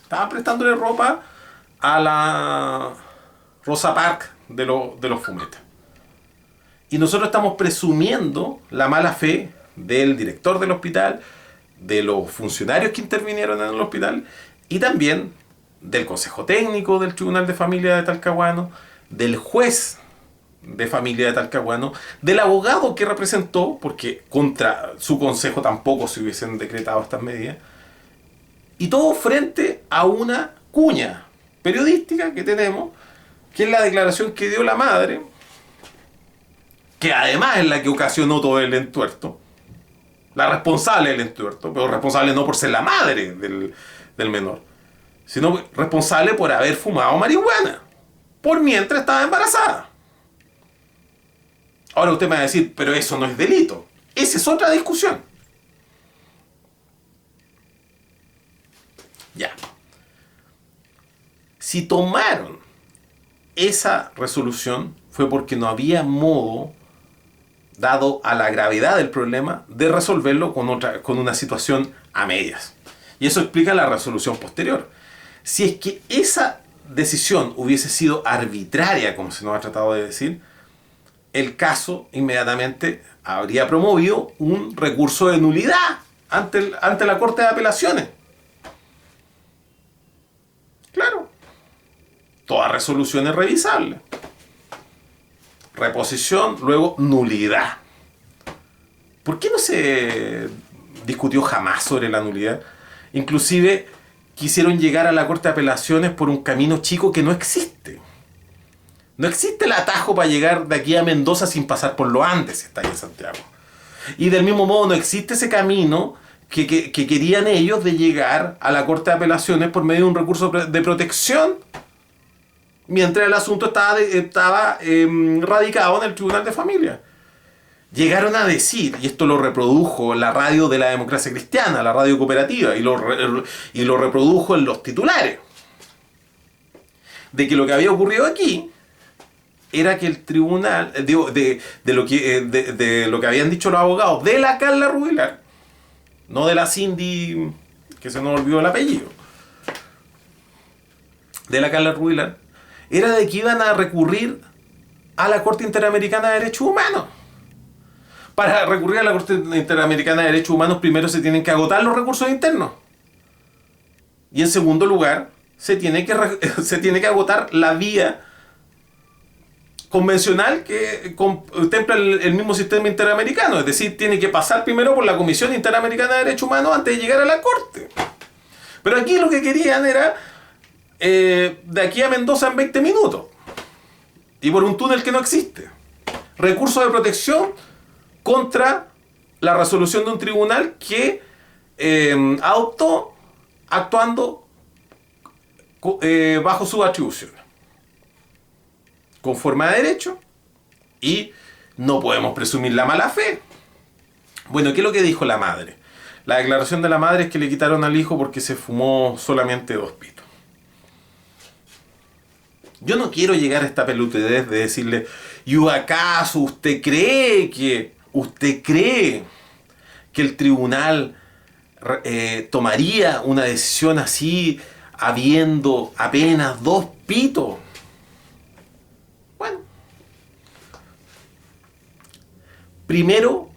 Estaba prestándole ropa a la Rosa Parks de los fumetas. Y nosotros estamos presumiendo la mala fe del director del hospital, de los funcionarios que intervinieron en el hospital y también del consejo técnico del Tribunal de Familia de Talcahuano, del juez de familia de Talcahuano, del abogado que representó, porque contra su consejo tampoco se hubiesen decretado estas medidas, y todo frente a una cuña periodística que tenemos, que es la declaración que dio la madre, que además es la que ocasionó todo el entuerto, la responsable del entuerto, pero responsable no por ser la madre del menor, sino responsable por haber fumado marihuana, por mientras estaba embarazada. Ahora usted me va a decir, pero eso no es delito. Esa es otra discusión. Ya. Si tomaron esa resolución fue porque no había modo, dado a la gravedad del problema, de resolverlo con una situación a medias. Y eso explica la resolución posterior. Si es que esa decisión hubiese sido arbitraria, como se nos ha tratado de decir, el caso inmediatamente habría promovido un recurso de nulidad ante la Corte de Apelaciones. Claro. Toda resolución es revisable. Reposición, luego nulidad. ¿Por qué no se discutió jamás sobre la nulidad? Inclusive quisieron llegar a la Corte de Apelaciones por un camino chico que no existe. No existe el atajo para llegar de aquí a Mendoza sin pasar por los Andes, si está ahí en Santiago. Y del mismo modo no existe ese camino que querían ellos de llegar a la Corte de Apelaciones por medio de un recurso de protección, mientras el asunto estaba radicado en el Tribunal de Familia. Llegaron a decir, y esto lo reprodujo la radio de la Democracia Cristiana, la radio cooperativa, y lo reprodujo en los titulares, de que lo que había ocurrido aquí era que el tribunal, de lo que habían dicho los abogados de la Carla Rubilar, no de la Cindy, que se nos olvidó el apellido, de la Carla Rubilar, era de que iban a recurrir a la Corte Interamericana de Derechos Humanos. Para recurrir a la Corte Interamericana de Derechos Humanos, primero se tienen que agotar los recursos internos. Y en segundo lugar, se tiene que agotar la vía convencional que contempla el mismo sistema interamericano. Es decir, tiene que pasar primero por la Comisión Interamericana de Derechos Humanos antes de llegar a la Corte. Pero aquí lo que querían era de aquí a Mendoza en 20 minutos. y por un túnel que no existe. Recurso de protección contra la resolución de un tribunal que adoptó actuando bajo sus atribuciones, conforme a derecho, y no podemos presumir la mala fe. Bueno, ¿qué es lo que dijo la madre? La declaración de la madre es que le quitaron al hijo porque se fumó solamente 2 pitos. Yo no quiero llegar a esta pelotudez de decirle, ¿y acaso usted cree que el tribunal tomaría una decisión así habiendo apenas 2 pitos? Bueno, primero,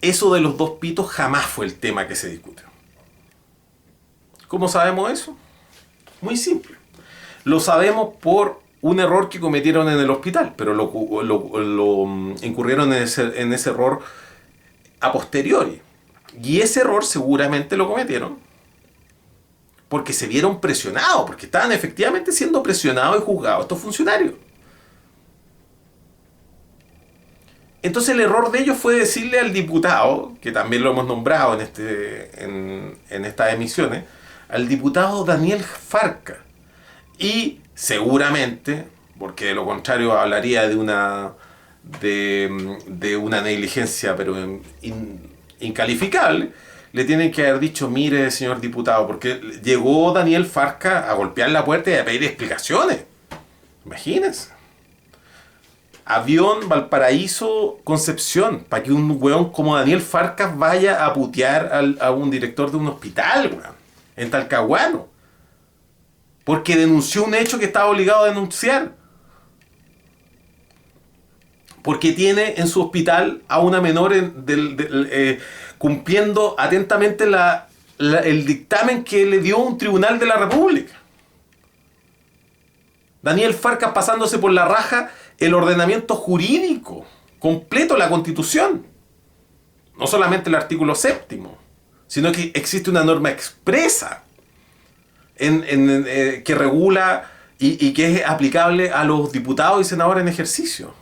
eso de los 2 pitos jamás fue el tema que se discutió. ¿Cómo sabemos eso? Muy simple. Lo sabemos por un error que cometieron en el hospital, pero lo incurrieron en ese error a posteriori. Y ese error seguramente lo cometieron porque se vieron presionados, porque estaban efectivamente siendo presionados y juzgados estos funcionarios. Entonces el error de ellos fue decirle al diputado, que también lo hemos nombrado en estas emisiones, al diputado Daniel Farca. Y seguramente, porque de lo contrario hablaría de una negligencia pero incalificable, le tienen que haber dicho, mire señor diputado, porque llegó Daniel Farca a golpear la puerta y a pedir explicaciones. Imagínense. Avión Valparaíso Concepción, para que un weón como Daniel Farcas vaya a putear a un director de un hospital, weón, en Talcahuano, porque denunció un hecho que estaba obligado a denunciar, porque tiene en su hospital a una menor cumpliendo atentamente el dictamen que le dio un tribunal de la República. Daniel Farcas pasándose por la raja el ordenamiento jurídico completo, la Constitución. No solamente el artículo 7º, sino que existe una norma expresa que regula y que es aplicable a los diputados y senadores en ejercicio.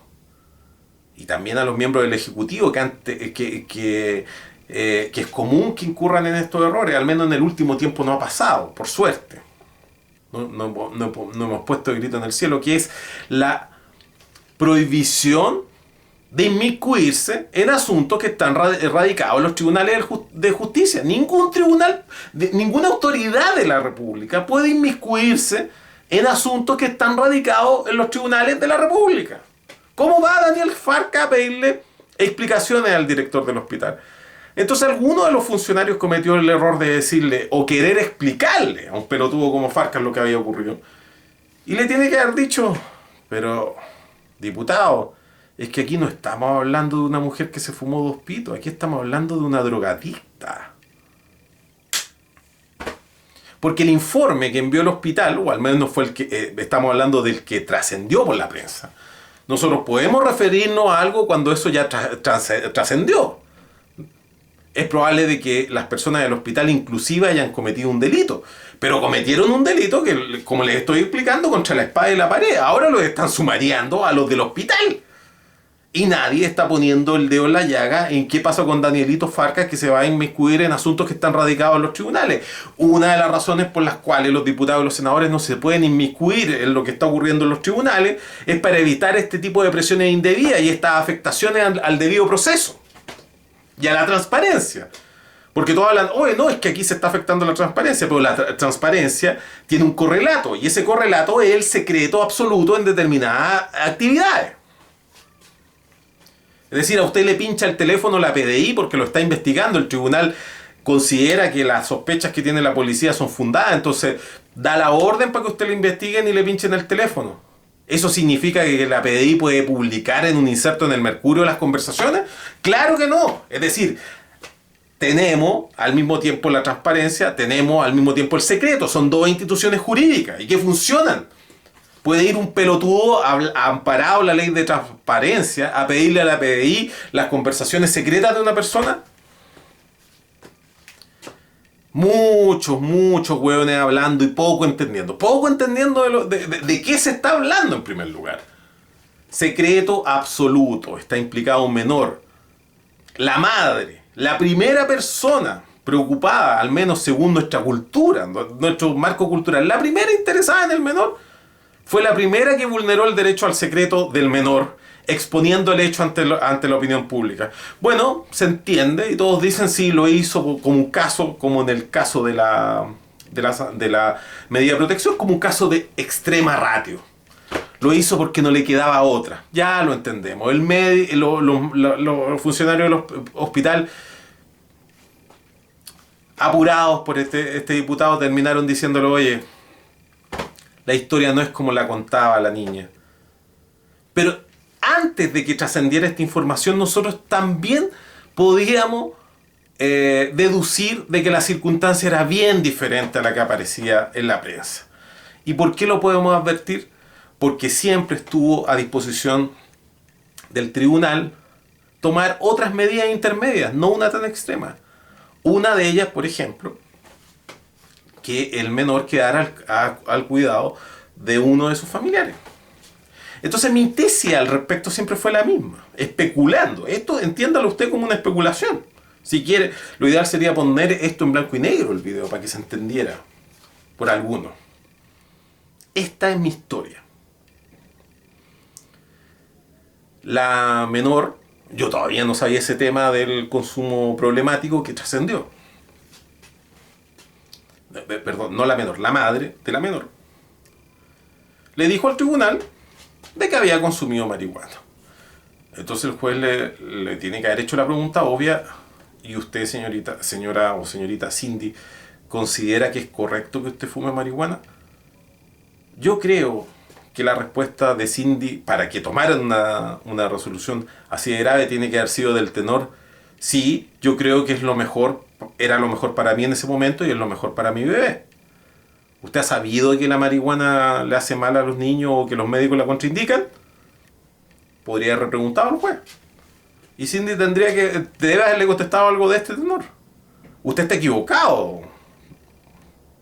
Y también a los miembros del Ejecutivo, que es común que incurran en estos errores. Al menos en el último tiempo no ha pasado, por suerte. No hemos puesto el grito en el cielo, que es la prohibición de inmiscuirse en asuntos que están radicados en los tribunales de justicia. Ningún tribunal, ninguna autoridad de la República puede inmiscuirse en asuntos que están radicados en los tribunales de la República. ¿Cómo va Daniel Farca a pedirle explicaciones al director del hospital? Entonces alguno de los funcionarios cometió el error de decirle o querer explicarle a un pelotudo como Farcas lo que había ocurrido. Y le tiene que haber dicho, pero diputado, es que aquí no estamos hablando de una mujer que se fumó 2 pitos, aquí estamos hablando de una drogadicta. Porque el informe que envió el hospital, o al menos fue el que estamos hablando del que trascendió por la prensa, nosotros podemos referirnos a algo cuando eso ya trascendió. Es probable de que las personas del hospital inclusive hayan cometido un delito, pero cometieron un delito que, como les estoy explicando, contra la espada y la pared. Ahora los están sumariando a los del hospital. Y nadie está poniendo el dedo en la llaga en qué pasó con Danielito Farcas, que se va a inmiscuir en asuntos que están radicados en los tribunales. Una de las razones por las cuales los diputados y los senadores no se pueden inmiscuir en lo que está ocurriendo en los tribunales es para evitar este tipo de presiones indebidas y estas afectaciones al debido proceso y a la transparencia. Porque todos hablan, oye, no, es que aquí se está afectando la transparencia, pero la transparencia tiene un correlato, y ese correlato es el secreto absoluto en determinadas actividades. Es decir, a usted le pincha el teléfono la PDI porque lo está investigando, el tribunal considera que las sospechas que tiene la policía son fundadas, entonces da la orden para que usted lo investiguen y le pinchen el teléfono. ¿Eso significa que la PDI puede publicar en un inserto en el Mercurio las conversaciones? ¡Claro que no! Es decir, tenemos al mismo tiempo la transparencia, tenemos al mismo tiempo el secreto. Son dos instituciones jurídicas y que funcionan. ¿Puede ir un pelotudo amparado en la ley de transparencia a pedirle a la PDI las conversaciones secretas de una persona? Muchos hueones hablando y poco entendiendo. Poco entendiendo de qué se está hablando en primer lugar. Secreto absoluto, está implicado un menor. La madre, la primera persona preocupada, al menos según nuestra cultura, nuestro marco cultural, la primera interesada en el menor, fue la primera que vulneró el derecho al secreto del menor, exponiendo el hecho ante la opinión pública. Bueno, se entiende y todos dicen sí, lo hizo como un caso, como en el caso de la medida de protección, como un caso de extrema ratio. Lo hizo porque no le quedaba otra. Ya lo entendemos. Los funcionarios del hospital, apurados por este diputado, terminaron diciéndole, oye, la historia no es como la contaba la niña. Pero antes de que trascendiera esta información, nosotros también podíamos deducir de que la circunstancia era bien diferente a la que aparecía en la prensa. ¿Y por qué lo podemos advertir? Porque siempre estuvo a disposición del tribunal tomar otras medidas intermedias, no una tan extrema. Una de ellas, por ejemplo, que el menor quedara al cuidado de uno de sus familiares. Entonces mi tesis al respecto siempre fue la misma, especulando. Esto entiéndalo usted como una especulación. Si quiere, lo ideal sería poner esto en blanco y negro el video para que se entendiera por alguno. Esta es mi historia. La menor, yo todavía no sabía ese tema del consumo problemático que trascendió. Perdón, no la menor, la madre de la menor. Le dijo al tribunal de que había consumido marihuana. Entonces el juez le tiene que haber hecho la pregunta obvia. ¿Y usted, señora o señorita Cindy, considera que es correcto que usted fume marihuana? Yo creo que la respuesta de Cindy, para que tomaran una resolución así de grave, tiene que haber sido del tenor: sí, yo creo que es lo mejor, era lo mejor para mí en ese momento y es lo mejor para mi bebé. ¿Usted ha sabido que la marihuana le hace mal a los niños o que los médicos la contraindican? Podría haber preguntado al juez. Y Cindy debe haberle contestado algo de este tenor: usted está equivocado,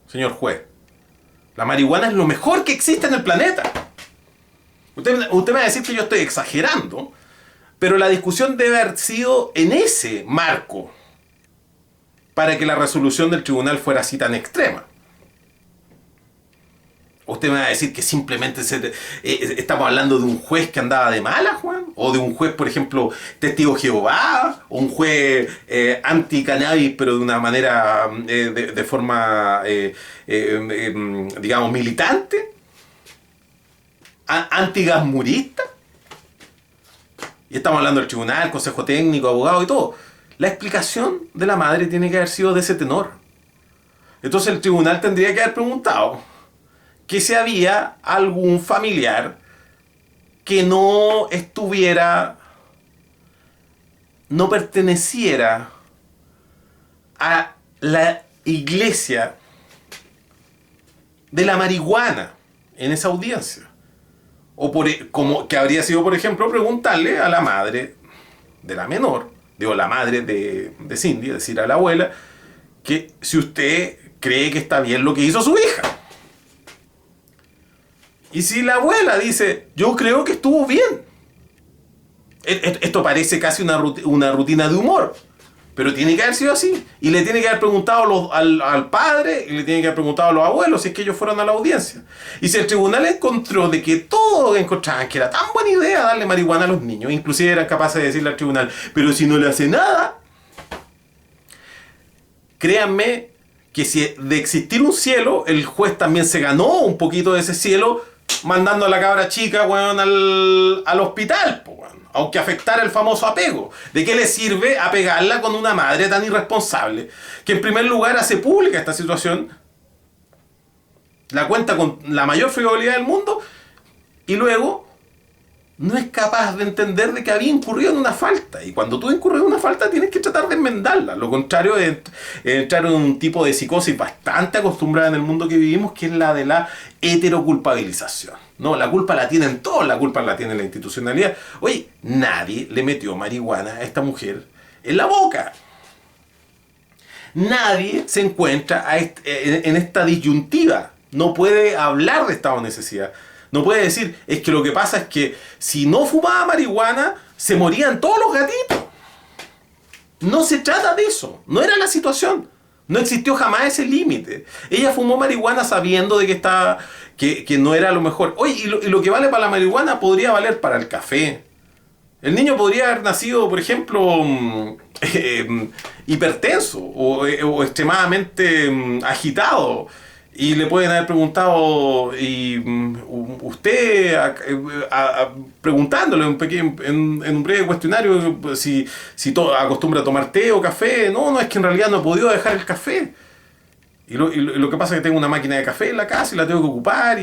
señor juez. La marihuana es lo mejor que existe en el planeta. Usted me va a decir que yo estoy exagerando, pero la discusión debe haber sido en ese marco para que la resolución del tribunal fuera así tan extrema. Usted me va a decir que simplemente estamos hablando de un juez que andaba de mala, Juan, o de un juez, por ejemplo, testigo de Jehová, o un juez anti-cannabis, pero de una manera, de forma, digamos, militante, anti-gasmurista. Y estamos hablando del tribunal, consejo técnico, abogado y todo. La explicación de la madre tiene que haber sido de ese tenor. Entonces el tribunal tendría que haber preguntado que si había algún familiar que no perteneciera a la iglesia de la marihuana en esa audiencia. O como que habría sido, por ejemplo, preguntarle a la madre de la menor, la madre de Cindy, es decir, a la abuela, que si usted cree que está bien lo que hizo su hija. Y si la abuela dice, yo creo que estuvo bien. Esto parece casi una rutina de humor, pero tiene que haber sido así. Y le tiene que haber preguntado al padre, y le tiene que haber preguntado a los abuelos si es que ellos fueron a la audiencia. Y si el tribunal encontró de que todos encontraban que era tan buena idea darle marihuana a los niños, inclusive eran capaces de decirle al tribunal, pero si no le hace nada, créanme que si de existir un cielo, el juez también se ganó un poquito de ese cielo, mandando a la cabra chica, weón, al hospital, po, weón. Aunque afectara el famoso apego. ¿De qué le sirve apegarla con una madre tan irresponsable que en primer lugar hace pública esta situación, la cuenta con la mayor frivolidad del mundo, y luego no es capaz de entender de que había incurrido en una falta? Y cuando tú incurres en una falta tienes que tratar de enmendarla. Lo contrario es entrar en un tipo de psicosis bastante acostumbrada en el mundo que vivimos, que es la de la heteroculpabilización. No, la culpa la tienen todos, la culpa la tiene la institucionalidad. Oye, nadie le metió marihuana a esta mujer en la boca. Nadie se encuentra en esta disyuntiva. No puede hablar de estado de necesidad. No puede decir, es que lo que pasa es que si no fumaba marihuana, se morían todos los gatitos. No se trata de eso, no era la situación. No existió jamás ese límite. Ella fumó marihuana sabiendo de que estaba, que no era lo mejor. Oye, y lo que vale para la marihuana podría valer para el café. El niño podría haber nacido, por ejemplo, hipertenso o extremadamente agitado. Y le pueden haber preguntado, y usted, preguntándole en un breve cuestionario si acostumbra a tomar té o café. No, es que en realidad no he podido dejar el café. Y lo que pasa es que tengo una máquina de café en la casa y la tengo que ocupar.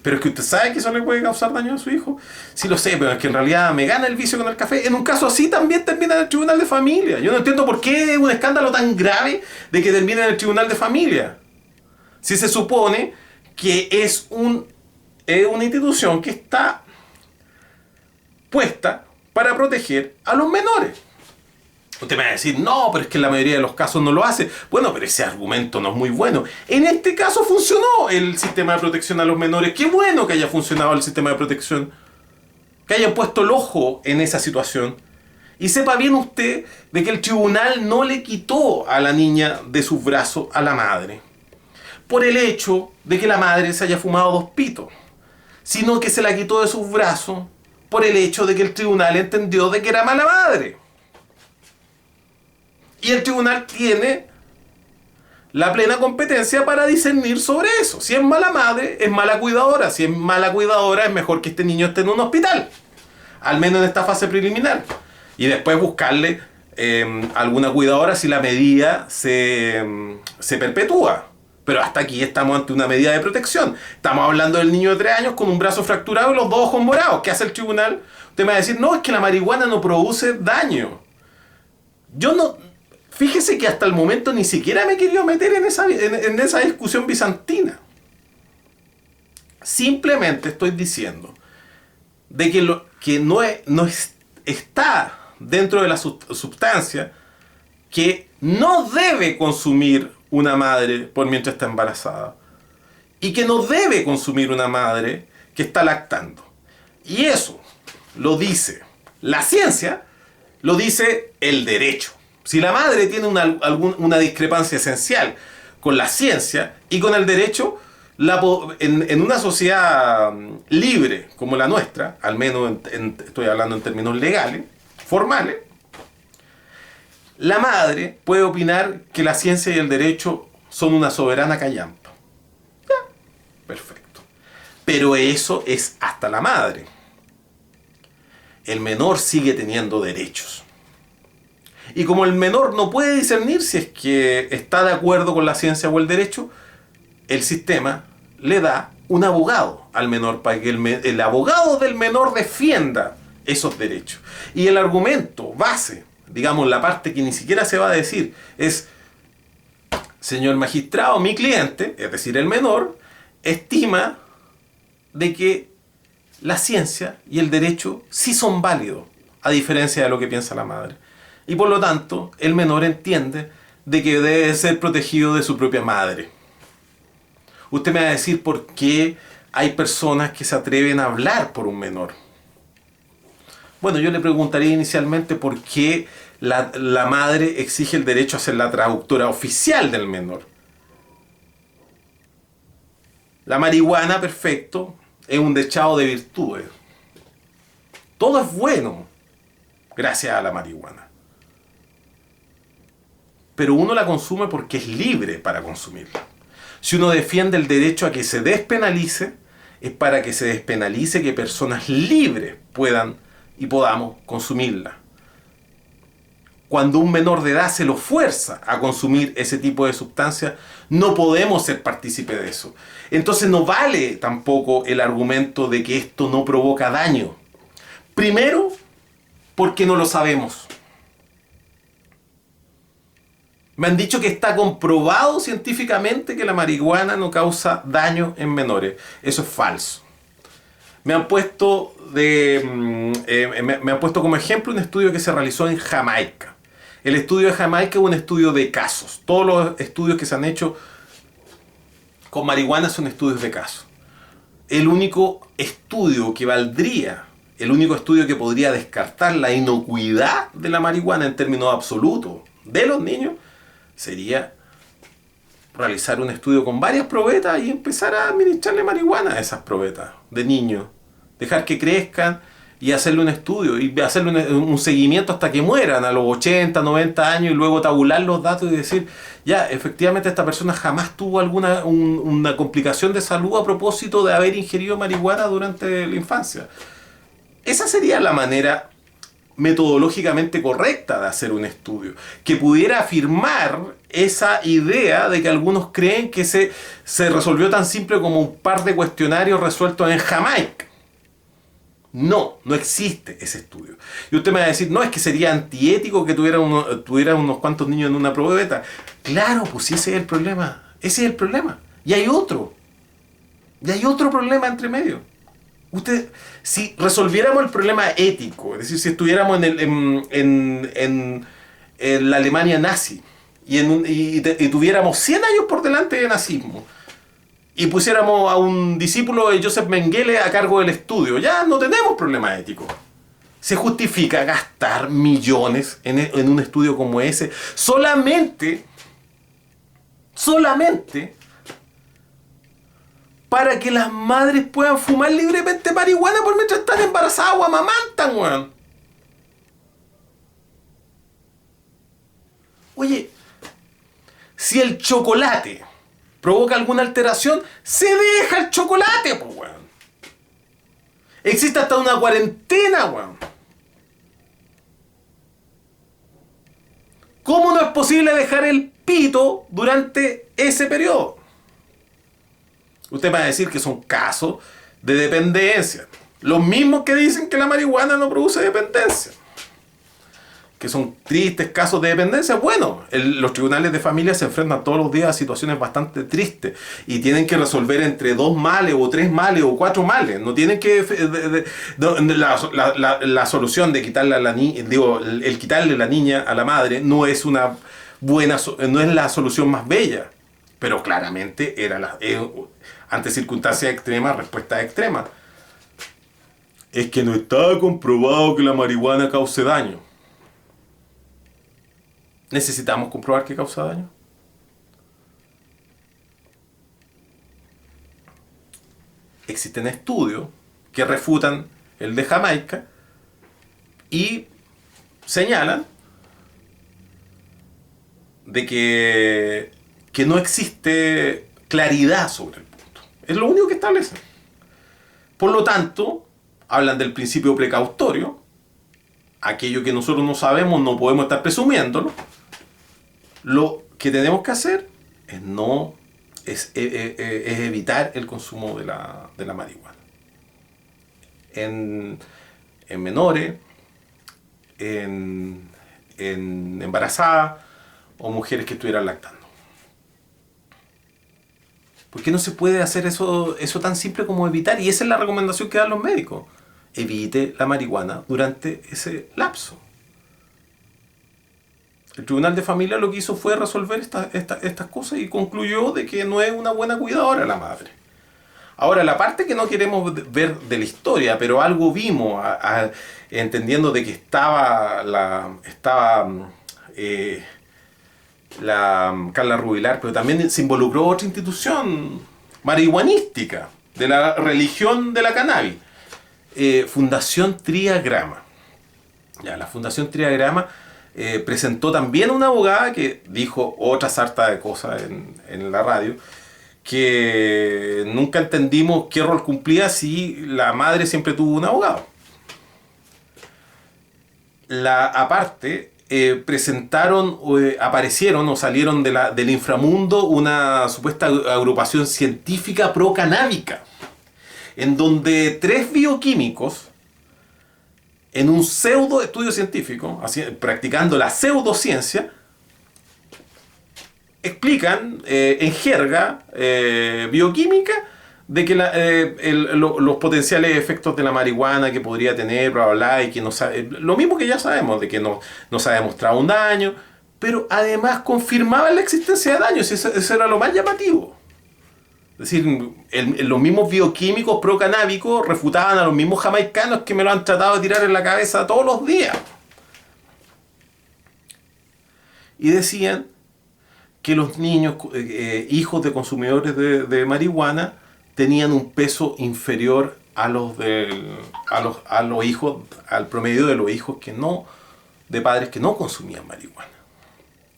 Pero es que usted sabe que eso le puede causar daño a su hijo. Sí lo sé, pero es que en realidad me gana el vicio con el café. En un caso así también termina en el tribunal de familia. Yo no entiendo por qué es un escándalo tan grave de que termine en el tribunal de familia. Si se supone que es una institución que está puesta para proteger a los menores. Usted me va a decir, no, pero es que en la mayoría de los casos no lo hace. Bueno, pero ese argumento no es muy bueno. En este caso funcionó el sistema de protección a los menores. Qué bueno que haya funcionado el sistema de protección. Que hayan puesto el ojo en esa situación. Y sepa bien usted de que el tribunal no le quitó a la niña de sus brazos a la madre por el hecho de que la madre se haya fumado 2 pitos, sino que se la quitó de sus brazos por el hecho de que el tribunal entendió de que era mala madre. Y el tribunal tiene la plena competencia para discernir sobre eso. Si es mala madre, es mala cuidadora. Si es mala cuidadora, es mejor que este niño esté en un hospital, al menos en esta fase preliminar. Y después buscarle alguna cuidadora si la medida se perpetúa. Pero hasta aquí estamos ante una medida de protección. Estamos hablando del niño de 3 años con un brazo fracturado y los 2 ojos morados. ¿Qué hace el tribunal? Usted me va a decir, no, es que la marihuana no produce daño. Yo no... Fíjese que hasta el momento ni siquiera me he querido meter en esa discusión bizantina. Simplemente estoy diciendo de que lo que no está dentro de la sustancia que no debe consumir una madre por mientras está embarazada y que no debe consumir una madre que está lactando. Y eso lo dice la ciencia, lo dice el derecho. Si la madre tiene una discrepancia esencial con la ciencia y con el derecho, en una sociedad libre como la nuestra, al menos estoy hablando en términos legales, formales, la madre puede opinar que la ciencia y el derecho son una soberana callampa. Ya, perfecto. Pero eso es hasta la madre. El menor sigue teniendo derechos. Y como el menor no puede discernir si es que está de acuerdo con la ciencia o el derecho, el sistema le da un abogado al menor para que el abogado del menor defienda esos derechos. Y el argumento base, digamos la parte que ni siquiera se va a decir, es: señor magistrado, mi cliente, es decir el menor, estima de que la ciencia y el derecho sí son válidos, a diferencia de lo que piensa la madre. Y por lo tanto, el menor entiende de que debe ser protegido de su propia madre. Usted me va a decir por qué hay personas que se atreven a hablar por un menor. Bueno, yo le preguntaría inicialmente por qué la madre exige el derecho a ser la traductora oficial del menor. La marihuana, perfecto, es un dechado de virtudes. Todo es bueno gracias a la marihuana. Pero uno la consume porque es libre para consumirla. Si uno defiende el derecho a que se despenalice, es para que se despenalice que personas libres puedan y podamos consumirla. Cuando un menor de edad se lo fuerza a consumir ese tipo de sustancias, no podemos ser partícipes de eso. Entonces no vale tampoco el argumento de que esto no provoca daño. Primero, porque no lo sabemos. Me han dicho que está comprobado científicamente que la marihuana no causa daño en menores. Eso es falso. Me han puesto como ejemplo un estudio que se realizó en Jamaica. El estudio de Jamaica es un estudio de casos. Todos los estudios que se han hecho con marihuana son estudios de casos. el único estudio que valdría, el único estudio que podría descartar la inocuidad de la marihuana en términos absolutos de los niños, sería realizar un estudio con varias probetas y empezar a administrarle marihuana a esas probetas de niños. Dejar que crezcan y hacerle un estudio y hacerle un seguimiento hasta que mueran a los 80, 90 años y luego tabular los datos y decir, ya, efectivamente esta persona jamás tuvo una complicación de salud a propósito de haber ingerido marihuana durante la infancia. Esa sería la manera metodológicamente correcta de hacer un estudio, que pudiera afirmar esa idea de que algunos creen que se resolvió tan simple como un par de cuestionarios resueltos en Jamaica. No existe ese estudio. Y usted me va a decir, no, es que sería antiético que tuviera unos cuantos niños en una probeta. Claro, pues sí, ese es el problema. Ese es el problema. Y hay otro. Y hay otro problema entre medio. Si resolviéramos el problema ético, es decir, si estuviéramos en la Alemania nazi y tuviéramos 100 años por delante de nazismo, y pusiéramos a un discípulo de Joseph Mengele a cargo del estudio, ya no tenemos problema ético. ¿Se justifica gastar millones en un estudio como ese solamente para que las madres puedan fumar libremente marihuana por mientras están embarazadas o amamantan, weón? Oye, si el chocolate provoca alguna alteración, se deja el chocolate, pues, weón. Existe hasta una cuarentena, weón. ¿Cómo no es posible dejar el pito durante ese periodo? Usted va a decir que son casos de dependencia. Los mismos que dicen que la marihuana no produce dependencia. Que son tristes casos de dependencia. Bueno, los tribunales de familia se enfrentan todos los días a situaciones bastante tristes y tienen que resolver entre 2 males o 3 males o 4 males. No tienen que... La solución de quitarle a la niña, el quitarle la niña a la madre no es una buena, no es la solución más bella. Pero claramente ante circunstancias extremas, respuesta extrema. Es que no está comprobado que la marihuana cause daño. ¿Necesitamos comprobar que causa daño? Existen estudios que refutan el de Jamaica y señalan de que no existe claridad sobre el punto. Es lo único que establecen. Por lo tanto, hablan del principio precautorio, aquello que nosotros no sabemos, no podemos estar presumiéndolo. Lo que tenemos que hacer es evitar el consumo de la marihuana. En menores, en embarazadas o mujeres que estuvieran lactando. ¿Por qué no se puede hacer eso tan simple como evitar? Y esa es la recomendación que dan los médicos. Evite la marihuana durante ese lapso. El Tribunal de Familia lo que hizo fue resolver estas cosas y concluyó de que no es una buena cuidadora la madre. Ahora, la parte que no queremos ver de la historia, pero algo vimos entendiendo de que estaba la Carla Rubilar, pero también se involucró otra institución marihuanística de la religión de la cannabis, Fundación Triagrama. Ya, la Fundación Triagrama presentó también una abogada que dijo otra sarta de cosas en la radio, que nunca entendimos qué rol cumplía si la madre siempre tuvo un abogado. Aparte, aparecieron o salieron del inframundo una supuesta agrupación científica pro-canábica, en donde 3 bioquímicos, en un pseudo estudio científico, practicando la pseudociencia, explican en jerga bioquímica de que los potenciales efectos de la marihuana que podría tener, bla, bla, bla, y que no sabe, lo mismo que ya sabemos, de que no se ha demostrado un daño, pero además confirmaban la existencia de daños, y eso era lo más llamativo. decir, los mismos bioquímicos procanábicos refutaban a los mismos jamaicanos que me lo han tratado de tirar en la cabeza todos los días. Y decían que los niños, hijos de consumidores de marihuana, tenían un peso inferior a los hijos, al promedio de los hijos de padres que no consumían marihuana.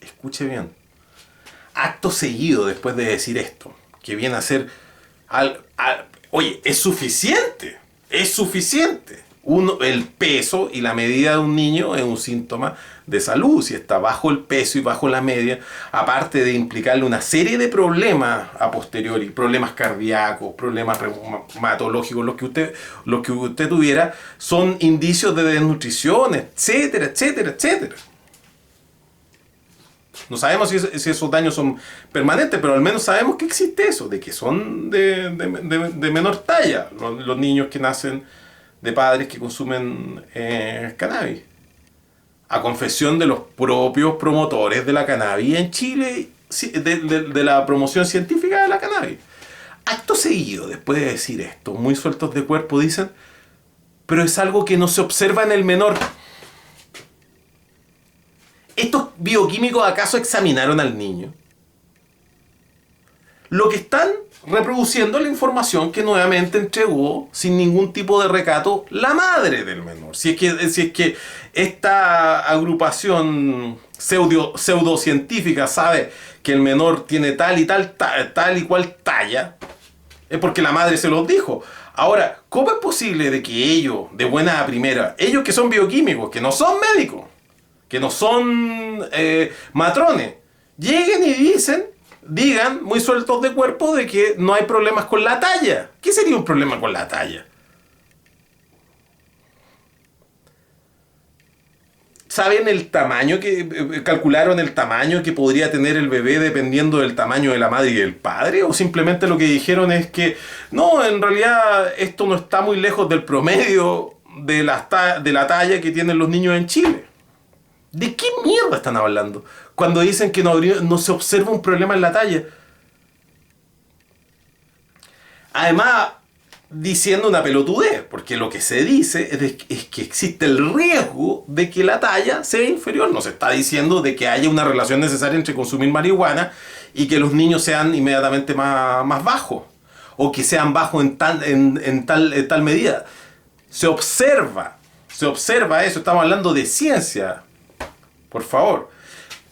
Escuche bien. Acto seguido, después de decir esto, que viene a ser, oye, es suficiente. El peso y la medida de un niño es un síntoma de salud. Si está bajo el peso y bajo la media, aparte de implicarle una serie de problemas a posteriori, problemas cardíacos, problemas reumatológicos, los que usted tuviera, son indicios de desnutrición, etcétera, etcétera, etcétera. No sabemos si esos daños son permanentes, pero al menos sabemos que existe eso, de que son de menor talla los niños que nacen de padres que consumen cannabis. A confesión de los propios promotores de la cannabis en Chile, de la promoción científica de la cannabis. Acto seguido, después de decir esto, muy sueltos de cuerpo, dicen, pero es algo que no se observa en el menor. ¿Estos bioquímicos acaso examinaron al niño? Lo que están reproduciendo la información que nuevamente entregó sin ningún tipo de recato la madre del menor. Si es que esta agrupación pseudocientífica sabe que el menor tiene tal y cual talla, es porque la madre se los dijo. Ahora, ¿cómo es posible de que ellos, de buena a primera, ellos que son bioquímicos, que no son médicos, que no son matrones, lleguen y digan muy sueltos de cuerpo de que no hay problemas con la talla? ¿Qué sería un problema con la talla? ¿Saben el tamaño calcularon el tamaño que podría tener el bebé dependiendo del tamaño de la madre y del padre? ¿O simplemente lo que dijeron es que no, en realidad esto no está muy lejos del promedio de la talla que tienen los niños en Chile? ¿De qué mierda están hablando cuando dicen que no se observa un problema en la talla? Además, diciendo una pelotudez, porque lo que se dice es que existe el riesgo de que la talla sea inferior. No se está diciendo de que haya una relación necesaria entre consumir marihuana y que los niños sean inmediatamente más bajos, o que sean bajos en tal medida. Se observa eso, estamos hablando de ciencia. Por favor.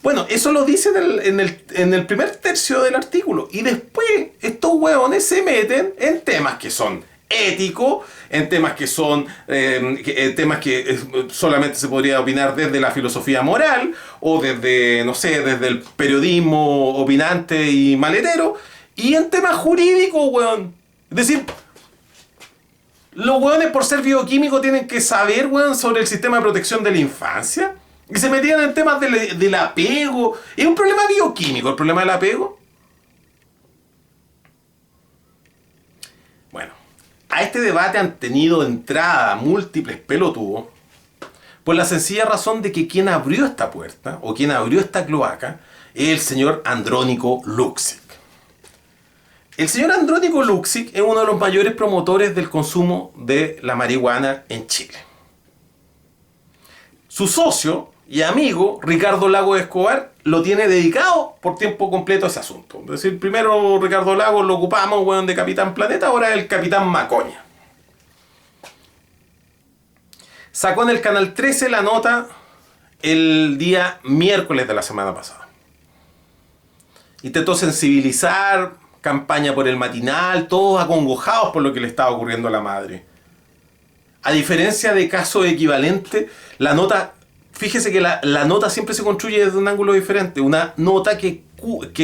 Bueno, eso lo dicen en el primer tercio del artículo. Y después estos hueones se meten en temas que son éticos, en temas que son temas que solamente se podría opinar desde la filosofía moral, o desde, no sé, desde el periodismo opinante y maletero, y en temas jurídicos, hueón. Es decir, los hueones por ser bioquímicos tienen que saber, hueón, sobre el sistema de protección de la infancia. Y se metían en temas del apego. ¿Es un problema bioquímico el problema del apego? Bueno, a este debate han tenido entrada múltiples pelotudos por la sencilla razón de que quien abrió esta puerta, o quien abrió esta cloaca, es el señor Andrónico Luksic. El señor Andrónico Luksic es uno de los mayores promotores del consumo de la marihuana en Chile. Su socio y amigo, Ricardo Lagos Escobar, lo tiene dedicado por tiempo completo a ese asunto. Es decir, primero Ricardo Lagos lo ocupamos, weón, de Capitán Planeta, ahora es el Capitán Macoña. Sacó en el Canal 13 la nota el día miércoles de la semana pasada. Intentó sensibilizar, campaña por el matinal, todos acongojados por lo que le estaba ocurriendo a la madre. A diferencia de casos equivalentes, la nota... Fíjese que la nota siempre se construye desde un ángulo diferente. Una nota que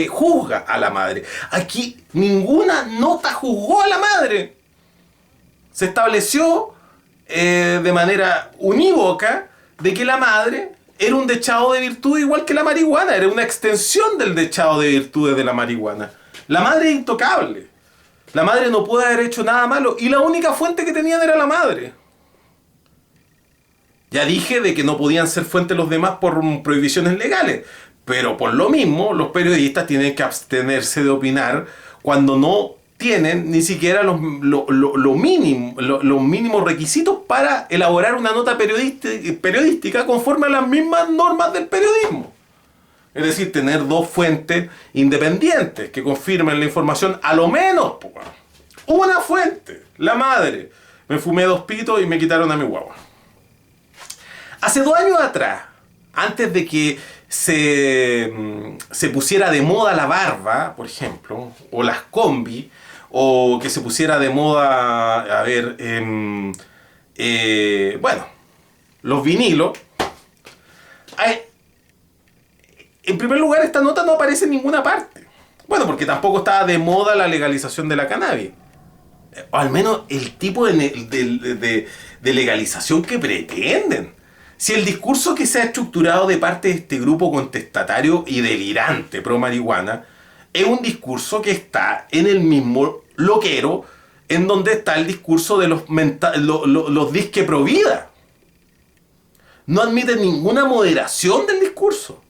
juzga a la madre. Aquí ninguna nota juzgó a la madre. Se estableció de manera unívoca de que la madre era un dechado de virtudes igual que la marihuana. Era una extensión del dechado de virtudes de la marihuana. La madre es intocable. La madre no puede haber hecho nada malo. Y la única fuente que tenían era la madre. Ya dije de que no podían ser fuentes los demás por prohibiciones legales, pero por lo mismo los periodistas tienen que abstenerse de opinar cuando no tienen ni siquiera los mínimos requisitos para elaborar una nota periodística conforme a las mismas normas del periodismo. Es decir, tener dos fuentes independientes que confirmen la información, a lo menos, pues, una fuente, la madre. Me fumé 2 pitos y me quitaron a mi guagua. Hace 2 años atrás, antes de que se pusiera de moda la barba, por ejemplo, o las combi, o que se pusiera de moda, bueno, los vinilos, en primer lugar, esta nota no aparece en ninguna parte. Bueno, porque tampoco estaba de moda la legalización de la cannabis. O al menos el tipo de legalización que pretenden. Si el discurso que se ha estructurado de parte de este grupo contestatario y delirante pro marihuana es un discurso que está en el mismo loquero en donde está el discurso de los disque pro vida. No admiten ninguna moderación del discurso.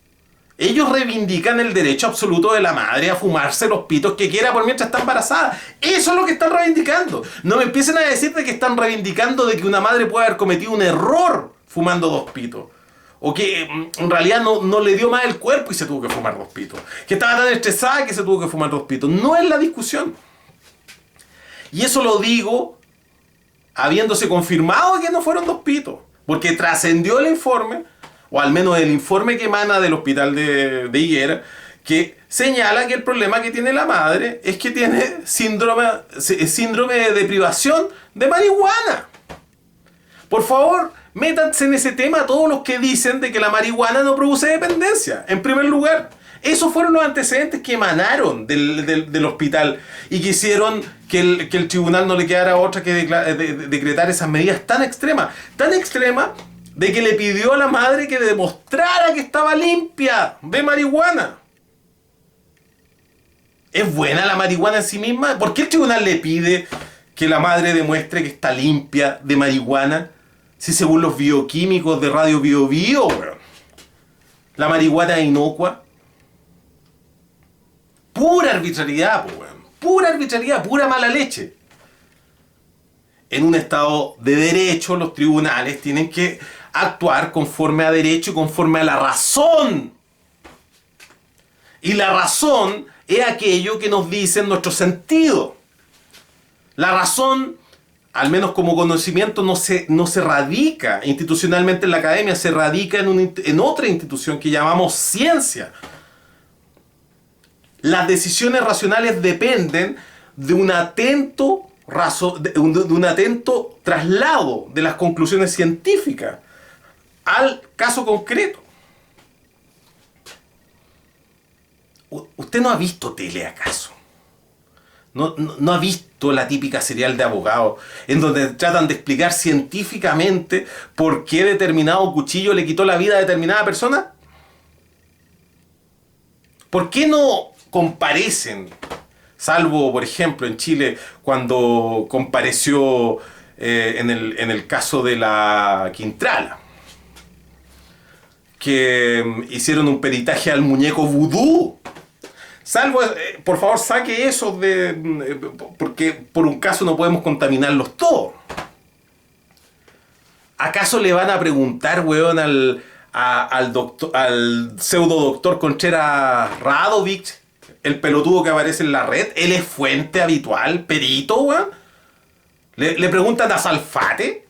Ellos reivindican el derecho absoluto de la madre a fumarse los pitos que quiera por mientras está embarazada. Eso es lo que están reivindicando. No me empiecen a decir de que están reivindicando de que una madre puede haber cometido un error fumando 2 pitos. O que en realidad no le dio más el cuerpo y se tuvo que fumar 2 pitos. Que estaba tan estresada que se tuvo que fumar 2 pitos. No es la discusión. Y eso lo digo habiéndose confirmado que no fueron 2 pitos. Porque trascendió el informe, o al menos el informe que emana del hospital de Higuera, que señala que el problema que tiene la madre es que tiene síndrome de deprivación de marihuana. Por favor, métanse en ese tema todos los que dicen de que la marihuana no produce dependencia. En primer lugar, esos fueron los antecedentes que emanaron del hospital y que hicieron que el tribunal no le quedara otra que decretar esas medidas tan extremas de que le pidió a la madre que demostrara que estaba limpia de marihuana. ¿Es buena la marihuana en sí misma? ¿Por qué el tribunal le pide que la madre demuestre que está limpia de marihuana? Si según los bioquímicos de Radio Bio Bio, weón, la marihuana es inocua. Pura arbitrariedad, weón. Pura arbitrariedad, pura mala leche. En un estado de derecho, los tribunales tienen que actuar conforme a derecho y conforme a la razón. Y la razón es aquello que nos dice en nuestro sentido. La razón, al menos como conocimiento, no se radica institucionalmente en la academia, se radica en otra institución que llamamos ciencia. Las decisiones racionales dependen de un atento traslado de las conclusiones científicas al caso concreto. ¿Usted no ha visto tele acaso? ¿No ha visto la típica serial de abogados en donde tratan de explicar científicamente por qué determinado cuchillo le quitó la vida a determinada persona? ¿Por qué no comparecen? Salvo, por ejemplo, en Chile, cuando compareció en el caso de la Quintrala, que hicieron un peritaje al muñeco vudú. Salvo, por favor, saque eso porque por un caso no podemos contaminarlos todos. ¿Acaso le van a preguntar, weón, al pseudo doctor Contreras Radovich, el pelotudo que aparece en la red? Él es fuente habitual, perito, weón. ¿Le preguntan a Salfate?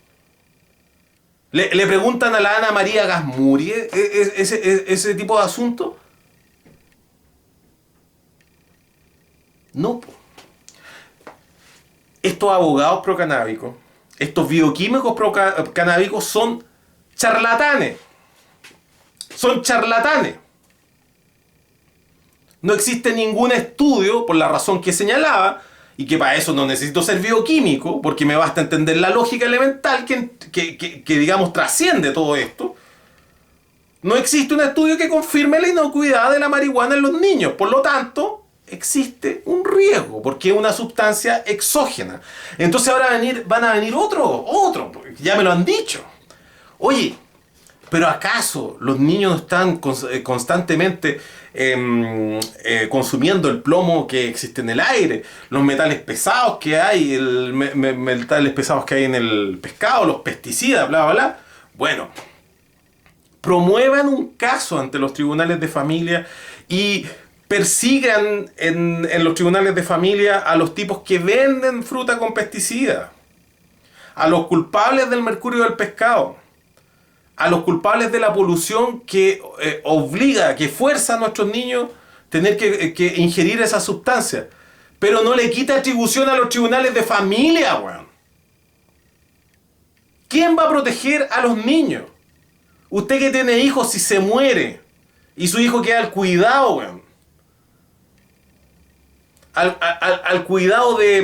¿Le preguntan a la Ana María Gasmuri ese tipo de asunto? No. Estos abogados procanábicos, estos bioquímicos procanábicos son charlatanes. Son charlatanes. No existe ningún estudio, por la razón que señalaba, y que para eso no necesito ser bioquímico, porque me basta entender la lógica elemental que digamos, trasciende todo esto. No existe un estudio que confirme la inocuidad de la marihuana en los niños. Por lo tanto, existe un riesgo, porque es una sustancia exógena. Entonces ahora van a venir otro, ya me lo han dicho. Oye, ¿pero acaso los niños están constantemente consumiendo el plomo que existe en el aire, los metales pesados que hay, metales pesados que hay en el pescado, los pesticidas, bla, bla, bla. Bueno, promuevan un caso ante los tribunales de familia y persigan en los tribunales de familia a los tipos que venden fruta con pesticidas, a los culpables del mercurio del pescado, a los culpables de la polución que obliga, que fuerza a nuestros niños a tener que ingerir esa sustancia. Pero no le quita atribución a los tribunales de familia, weón. ¿Quién va a proteger a los niños? Usted que tiene hijos, si se muere y su hijo queda al cuidado, weón. Al cuidado de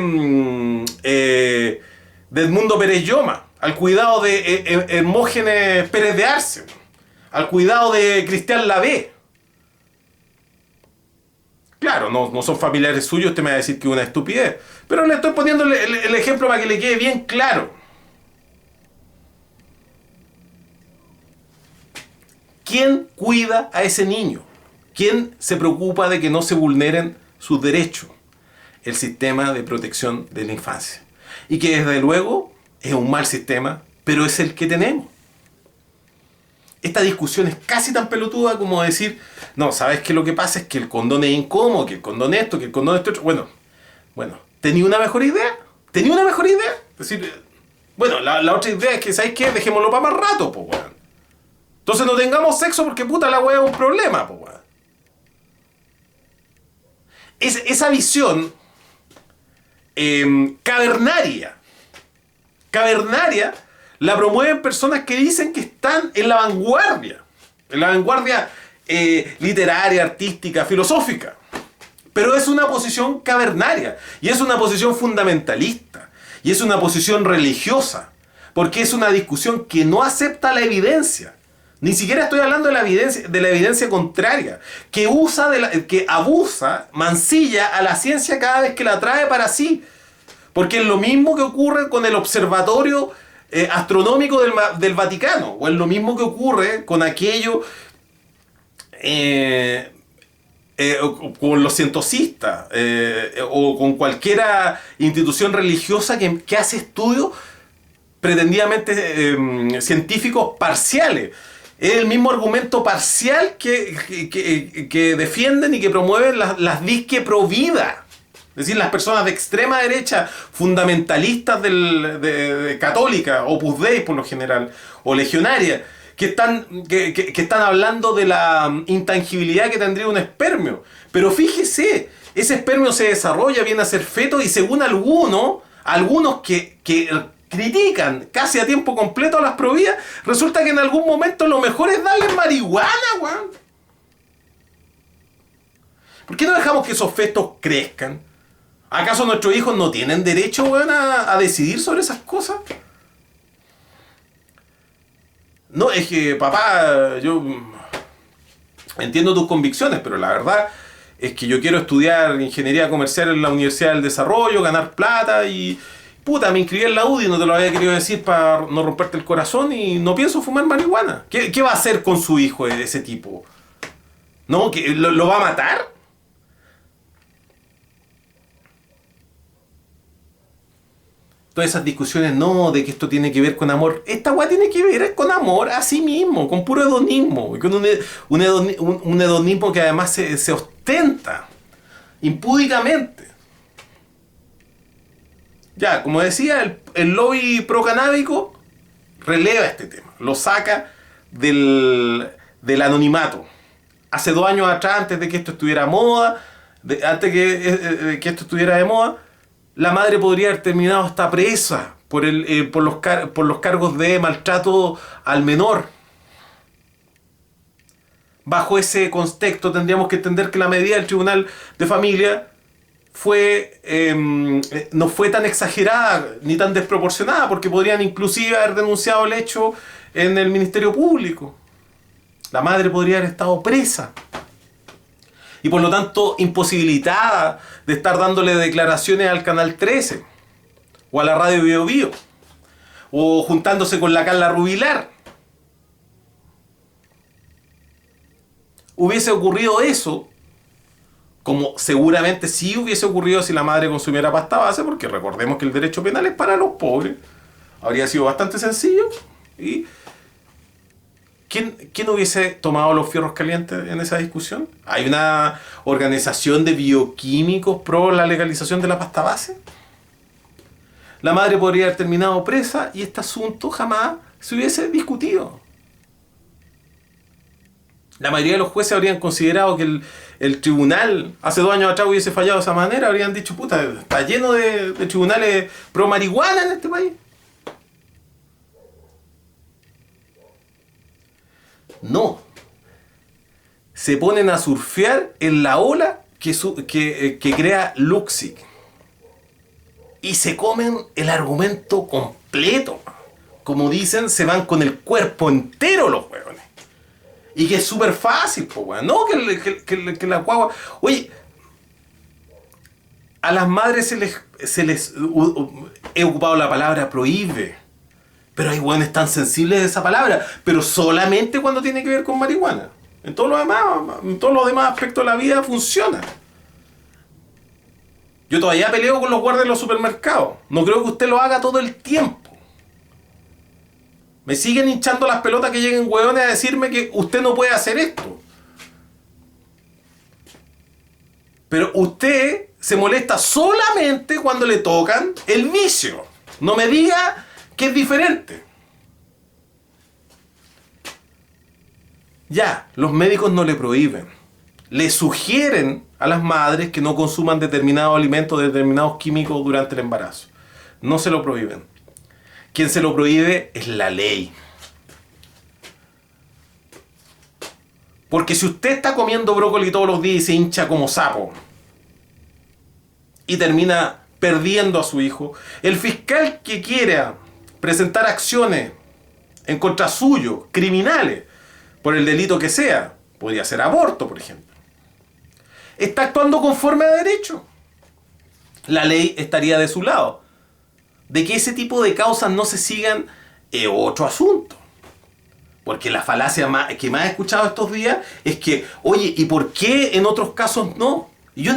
Edmundo Pérez Lloma, al cuidado de Hermógenes Pérez de Arce, al cuidado de Cristian Lavé. Claro, no son familiares suyos, usted me va a decir que es una estupidez, pero le estoy poniendo el ejemplo para que le quede bien claro. ¿Quién cuida a ese niño? ¿Quién se preocupa de que no se vulneren sus derechos? El sistema de protección de la infancia. Y que desde luego es un mal sistema, pero es el que tenemos. Esta discusión es casi tan pelotuda como decir, no, ¿sabes qué? Lo que pasa es que el condón es incómodo, que el condón esto, que el condón esto otro. Bueno, ¿tenía una mejor idea? ¿Tenía una mejor idea? Es decir, bueno, la otra idea es que, ¿sabes qué? Dejémoslo para más rato, pues, weón. Entonces no tengamos sexo porque puta la weá es un problema, pues, weón. Esa visión cavernaria la promueven personas que dicen que están en la vanguardia literaria, artística, filosófica, pero es una posición cavernaria y es una posición fundamentalista y es una posición religiosa, porque es una discusión que no acepta la evidencia. Ni siquiera estoy hablando de la evidencia contraria, que que abusa, mancilla a la ciencia cada vez que la trae para sí. Porque es lo mismo que ocurre con el observatorio astronómico del Vaticano, o es lo mismo que ocurre con aquello, con los científicos, o con cualquier institución religiosa que hace estudios pretendidamente científicos parciales. Es el mismo argumento parcial que defienden y que promueven las disque pro vida. Es decir, las personas de extrema derecha, fundamentalistas de católica, Opus Dei por lo general, o legionarias, que están hablando de la intangibilidad que tendría un espermio. Pero fíjese, ese espermio se desarrolla, viene a ser feto, y según algunos que critican casi a tiempo completo a las providas, resulta que en algún momento lo mejor es darle marihuana, weón. ¿Por qué no dejamos que esos fetos crezcan? ¿Acaso nuestros hijos no tienen derecho, weón, a decidir sobre esas cosas? No, es que, papá, yo entiendo tus convicciones, pero la verdad es que yo quiero estudiar ingeniería comercial en la Universidad del Desarrollo, ganar plata y... Puta, me inscribí en la UDI, no te lo había querido decir para no romperte el corazón, y no pienso fumar marihuana. ¿Qué va a hacer con su hijo de ese tipo? ¿No? ¿Que lo va a matar? Todas esas discusiones, no, de que esto tiene que ver con amor. Esta weá tiene que ver con amor a sí mismo, con puro hedonismo. Con un hedonismo que además se ostenta impúdicamente. Ya, como decía, el lobby procanábico releva este tema, lo saca del anonimato. Hace 2 años atrás, antes de que esto estuviera antes que esto estuviera de moda, la madre podría haber terminado hasta presa por los cargos de maltrato al menor. Bajo ese contexto tendríamos que entender que la medida del Tribunal de Familia no fue tan exagerada ni tan desproporcionada, porque podrían inclusive haber denunciado el hecho en el Ministerio Público. La madre podría haber estado presa y por lo tanto imposibilitada de estar dándole declaraciones al Canal 13 o a la Radio Bio Bio o juntándose con la Carla Rubilar hubiese ocurrido eso, como seguramente sí hubiese ocurrido si la madre consumiera pasta base, porque recordemos que el derecho penal es para los pobres, habría sido bastante sencillo. ¿Y quién hubiese tomado los fierros calientes en esa discusión? ¿Hay una organización de bioquímicos pro la legalización de la pasta base? La madre podría haber terminado presa y este asunto jamás se hubiese discutido. La mayoría de los jueces habrían considerado que el tribunal hace 2 años atrás hubiese fallado de esa manera, habrían dicho, puta, está lleno de tribunales pro marihuana en este país. No. Se ponen a surfear en la ola que crea Luxic. Y se comen el argumento completo. Como dicen, se van con el cuerpo entero los huevones. Y que es súper fácil, pues, weón. No, que la guagua. Oye, a las madres he ocupado la palabra prohíbe. Pero hay weones tan sensibles de esa palabra. Pero solamente cuando tiene que ver con marihuana. En todos los demás aspectos de la vida funciona. Yo todavía peleo con los guardias de los supermercados. No creo que usted lo haga todo el tiempo. Me siguen hinchando las pelotas que lleguen hueones a decirme que usted no puede hacer esto. Pero usted se molesta solamente cuando le tocan el vicio. No me diga que es diferente. Ya, los médicos no le prohíben. Le sugieren a las madres que no consuman determinados alimentos, determinados químicos durante el embarazo. No se lo prohíben. Quien se lo prohíbe es la ley. Porque si usted está comiendo brócoli todos los días y se hincha como sapo y termina perdiendo a su hijo, el fiscal que quiera presentar acciones en contra suyo, criminales, por el delito que sea, podría ser aborto, por ejemplo, está actuando conforme a derecho. La ley estaría de su lado. De que ese tipo de causas no se sigan es otro asunto. Porque la falacia que más he escuchado estos días es que, oye, ¿y por qué en otros casos no? Y yo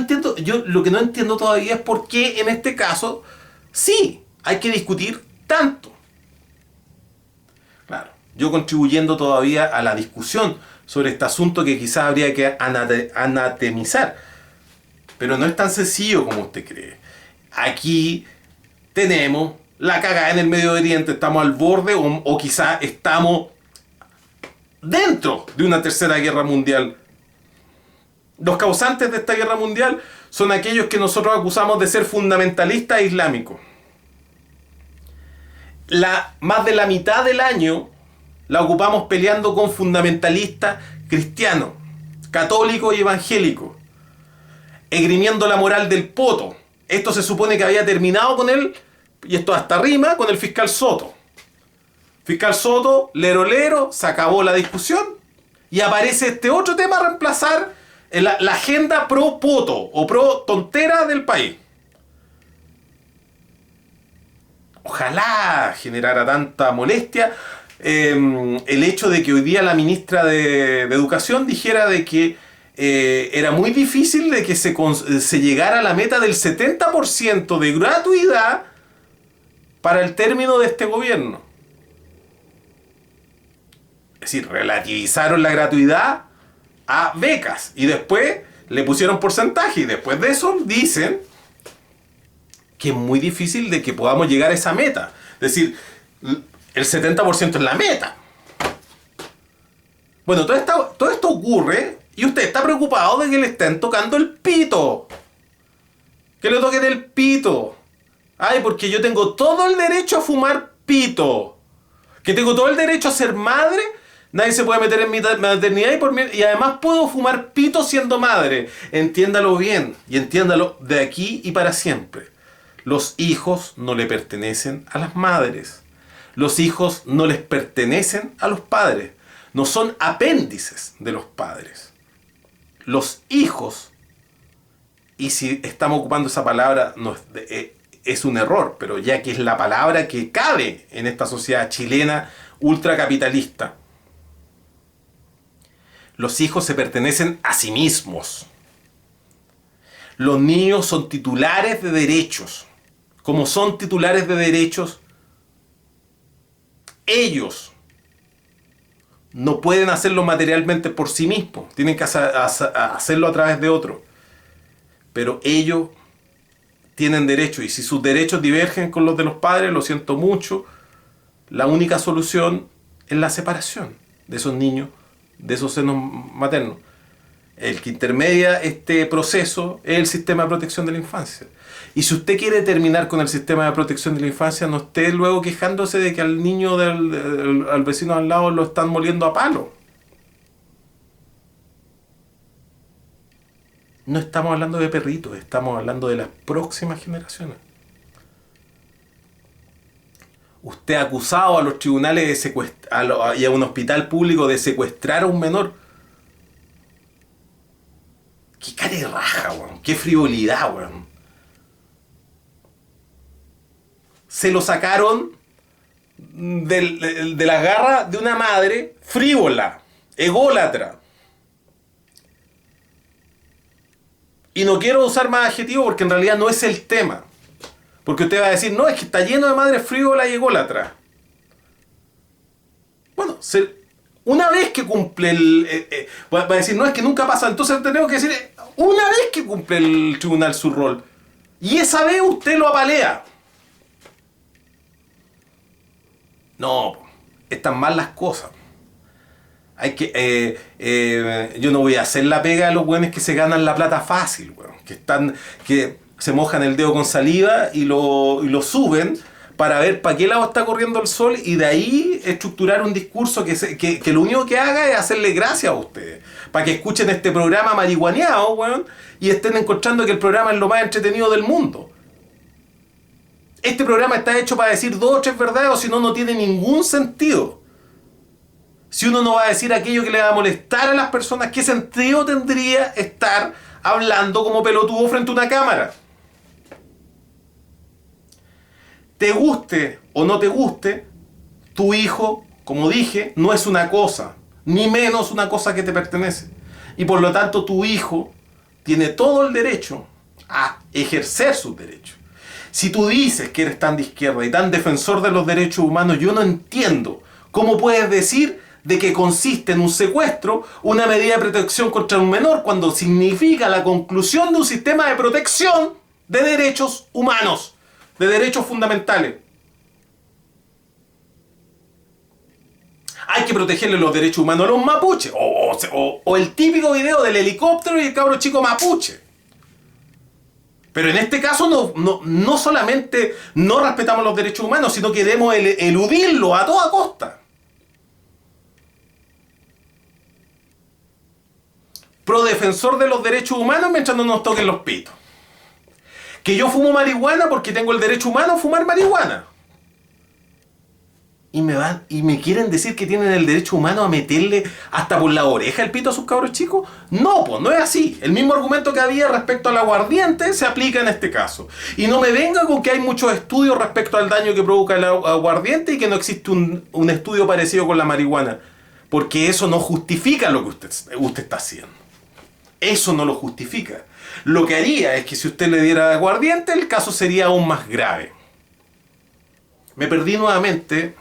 lo que no entiendo todavía es por qué en este caso sí hay que discutir tanto. Claro, yo contribuyendo todavía a la discusión sobre este asunto que quizás habría que anatemizar. Pero no es tan sencillo como usted cree. Aquí tenemos la cagada en el Medio Oriente, estamos al borde o quizás estamos dentro de una tercera guerra mundial. Los causantes de esta guerra mundial son aquellos que nosotros acusamos de ser fundamentalistas islámicos. Más de la mitad del año la ocupamos peleando con fundamentalistas cristianos, católicos y evangélicos, esgrimiendo la moral del poto. Esto se supone que había terminado con él, y esto hasta rima, con el fiscal Soto. Fiscal Soto, lero lero, se acabó la discusión y aparece este otro tema a reemplazar la agenda pro poto o pro tontera del país. Ojalá generara tanta molestia el hecho de que hoy día la ministra de Educación dijera de que era muy difícil de que se llegara a la meta del 70% de gratuidad para el término de este gobierno. Es decir, relativizaron la gratuidad a becas y después le pusieron porcentaje y después de eso dicen que es muy difícil de que podamos llegar a esa meta. Es decir, el 70% es la meta. Bueno, todo esto ocurre y usted está preocupado de que le estén tocando el pito. Que le toquen el pito. Ay, porque yo tengo todo el derecho a fumar pito. Que tengo todo el derecho a ser madre. Nadie se puede meter en mi maternidad y además puedo fumar pito siendo madre. Entiéndalo bien y entiéndalo de aquí y para siempre. Los hijos no le pertenecen a las madres. Los hijos no les pertenecen a los padres. No son apéndices de los padres. Los hijos, y si estamos ocupando esa palabra, no es un error, pero ya que es la palabra que cabe en esta sociedad chilena ultracapitalista. Los hijos se pertenecen a sí mismos. Los niños son titulares de derechos. Como son titulares de derechos, ellos no pueden hacerlo materialmente por sí mismos. Tienen que hacerlo a través de otros. Pero ellos tienen derechos. Y si sus derechos divergen con los de los padres, lo siento mucho, la única solución es la separación de esos niños, de esos senos maternos. El que intermedia este proceso es el sistema de protección de la infancia. Y si usted quiere terminar con el sistema de protección de la infancia, no esté luego quejándose de que al niño al vecino al lado lo están moliendo a palo. No estamos hablando de perritos, estamos hablando de las próximas generaciones. Usted ha acusado a los tribunales de y a un hospital público de secuestrar a un menor. Qué cara de raja, weón. Qué frivolidad, weón. Se lo sacaron de las garras de una madre frívola, ególatra. Y no quiero usar más adjetivos porque en realidad no es el tema. Porque usted va a decir, no, es que está lleno de madres frívolas y ególatras. Bueno, una vez que cumple va a decir, no, es que nunca pasa. Entonces tenemos que decir, una vez que cumple el tribunal su rol. Y esa vez usted lo apalea. No, están mal las cosas. Hay que yo no voy a hacer la pega de los buenos que se ganan la plata fácil, weón. Que se mojan el dedo con saliva y lo suben para ver para qué lado está corriendo el sol y de ahí estructurar un discurso que lo único que haga es hacerle gracia a ustedes. Para que escuchen este programa marihuaneado, weón, y estén encontrando que el programa es lo más entretenido del mundo. Este programa está hecho para decir 2 o 3 verdades, o si no, no tiene ningún sentido. Si uno no va a decir aquello que le va a molestar a las personas, ¿qué sentido tendría estar hablando como pelotudo frente a una cámara? Te guste o no te guste, tu hijo, como dije, no es una cosa, ni menos una cosa que te pertenece. Y por lo tanto tu hijo tiene todo el derecho a ejercer sus derechos. Si tú dices que eres tan de izquierda y tan defensor de los derechos humanos, yo no entiendo cómo puedes decir de que consiste en un secuestro una medida de protección contra un menor cuando significa la conclusión de un sistema de protección de derechos humanos, de derechos fundamentales. Hay que protegerle los derechos humanos a los mapuches. O el típico video del helicóptero y el cabro chico mapuche. Pero en este caso no solamente no respetamos los derechos humanos, sino que queremos eludirlo a toda costa. Pro defensor de los derechos humanos mientras no nos toquen los pitos. Que yo fumo marihuana porque tengo el derecho humano a fumar marihuana. Y me quieren decir que tienen el derecho humano a meterle hasta por la oreja el pito a sus cabros chicos. No, pues no es así. El mismo argumento que había respecto al aguardiente se aplica en este caso. Y no me venga con que hay muchos estudios respecto al daño que provoca el aguardiente y que no existe un estudio parecido con la marihuana. Porque eso no justifica lo que usted está haciendo. Eso no lo justifica. Lo que haría es que si usted le diera aguardiente, el caso sería aún más grave. Me perdí nuevamente.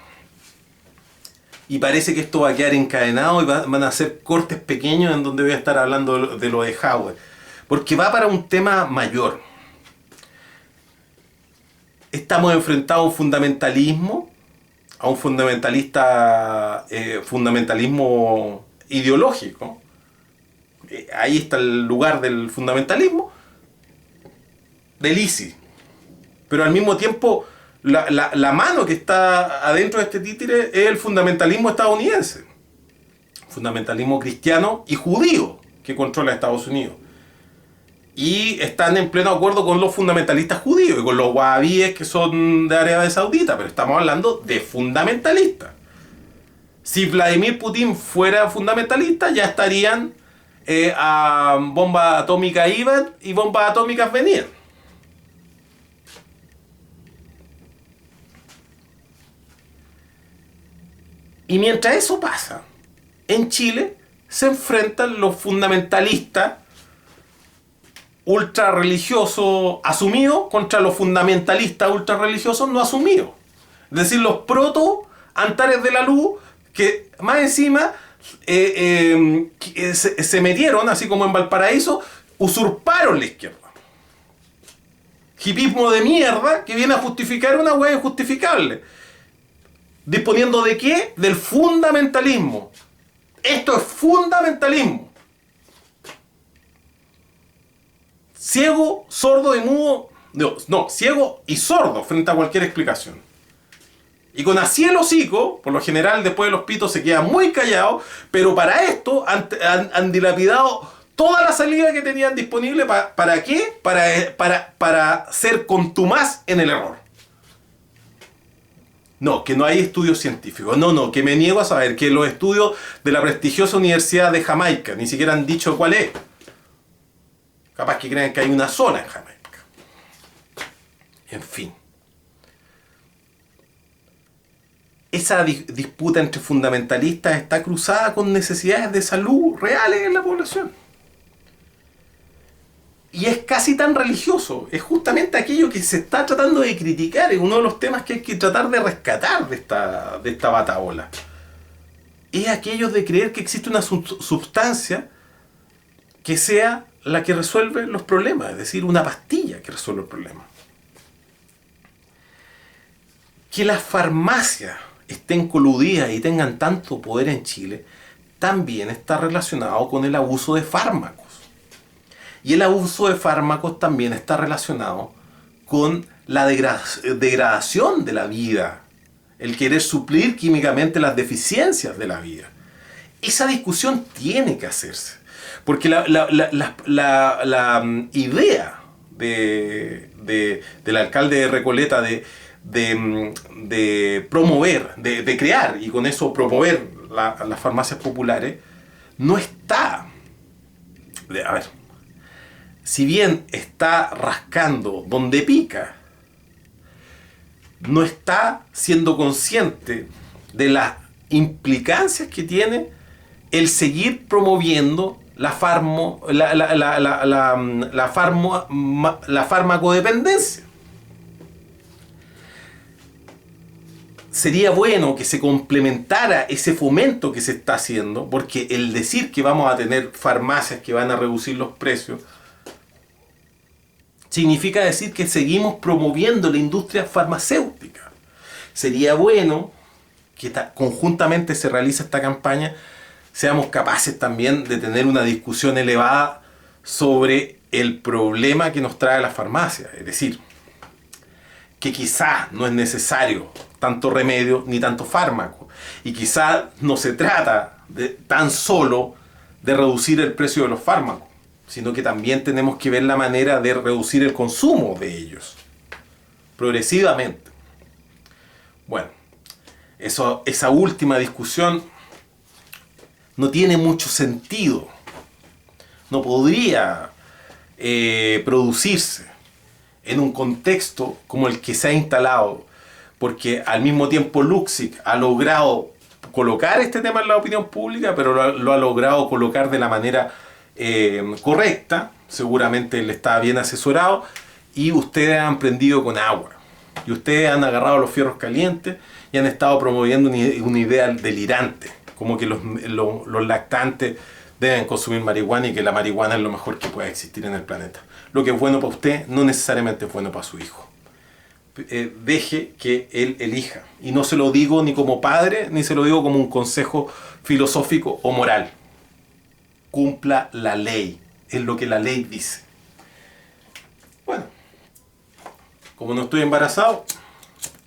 Y parece que esto va a quedar encadenado y van a hacer cortes pequeños en donde voy a estar hablando de lo de Howard. Porque va para un tema mayor. Estamos enfrentados a un fundamentalismo, a un fundamentalismo ideológico. Ahí está el lugar del fundamentalismo, del ISIS. Pero al mismo tiempo, la mano que está adentro de este títere es el fundamentalismo estadounidense. Fundamentalismo cristiano y judío que controla Estados Unidos. Y están en pleno acuerdo con los fundamentalistas judíos y con los wahabíes que son de Arabia Saudita, pero estamos hablando de fundamentalistas. Si Vladimir Putin fuera fundamentalista, ya estarían a bombas atómicas iban y bombas atómicas venían. Y mientras eso pasa, en Chile se enfrentan los fundamentalistas ultra religiosos asumidos contra los fundamentalistas ultra religiosos no asumidos. Es decir, los proto Antares de la Luz, que más encima se metieron, así como en Valparaíso, usurparon la izquierda. Hipismo de mierda que viene a justificar una hueá injustificable. ¿Disponiendo de qué? Del fundamentalismo. Esto es fundamentalismo. Ciego, sordo y mudo. No, ciego y sordo frente a cualquier explicación. Y con así el hocico, por lo general después de los pitos se queda muy callado, pero para esto han dilapidado toda la salida que tenían disponible. ¿Para qué? Para ser contumaz en el error. No, que no hay estudios científicos. No, que me niego a saber que los estudios de la prestigiosa Universidad de Jamaica ni siquiera han dicho cuál es. Capaz que crean que hay una sola en Jamaica. En fin. Esa disputa entre fundamentalistas está cruzada con necesidades de salud reales en la población. Y es casi tan religioso. Es justamente aquello que se está tratando de criticar. Es uno de los temas que hay que tratar de rescatar de esta batahola. Es aquello de creer que existe una sustancia que sea la que resuelve los problemas. Es decir, una pastilla que resuelve el problema. Que las farmacias estén coludidas y tengan tanto poder en Chile también está relacionado con el abuso de fármacos. Y el abuso de fármacos también está relacionado con la degradación de la vida, el querer suplir químicamente las deficiencias de la vida. Esa discusión tiene que hacerse, porque la idea del alcalde de Recoleta de promover, de crear y con eso promover las farmacias populares, no está... A ver, si bien está rascando donde pica, no está siendo consciente de las implicancias que tiene el seguir promoviendo la farmacodependencia. Sería bueno que se complementara ese fomento que se está haciendo, porque el decir que vamos a tener farmacias que van a reducir los precios significa decir que seguimos promoviendo la industria farmacéutica. Sería bueno que conjuntamente se realice esta campaña, seamos capaces también de tener una discusión elevada sobre el problema que nos trae la farmacia. Es decir, que quizás no es necesario tanto remedio ni tanto fármaco. Y quizás no se trata tan solo de reducir el precio de los fármacos, sino que también tenemos que ver la manera de reducir el consumo de ellos, progresivamente. Bueno, esa última discusión no tiene mucho sentido. No podría producirse en un contexto como el que se ha instalado, porque al mismo tiempo Luksic ha logrado colocar este tema en la opinión pública, pero lo ha logrado colocar de la manera correcta. Seguramente él está bien asesorado y ustedes han prendido con agua y ustedes han agarrado los fierros calientes y han estado promoviendo una idea delirante, como que los lactantes deben consumir marihuana y que la marihuana es lo mejor que pueda existir en el planeta. Lo que es bueno para usted no necesariamente es bueno para su hijo. Deje que él elija. Y no se lo digo ni como padre, ni se lo digo como un consejo filosófico o moral. Cumpla la ley. Es lo que la ley dice. Bueno, como no estoy embarazado,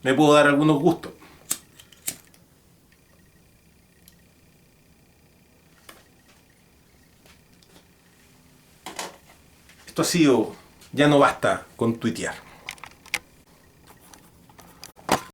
me puedo dar algunos gustos. Esto ha sido... Ya no basta con tuitear.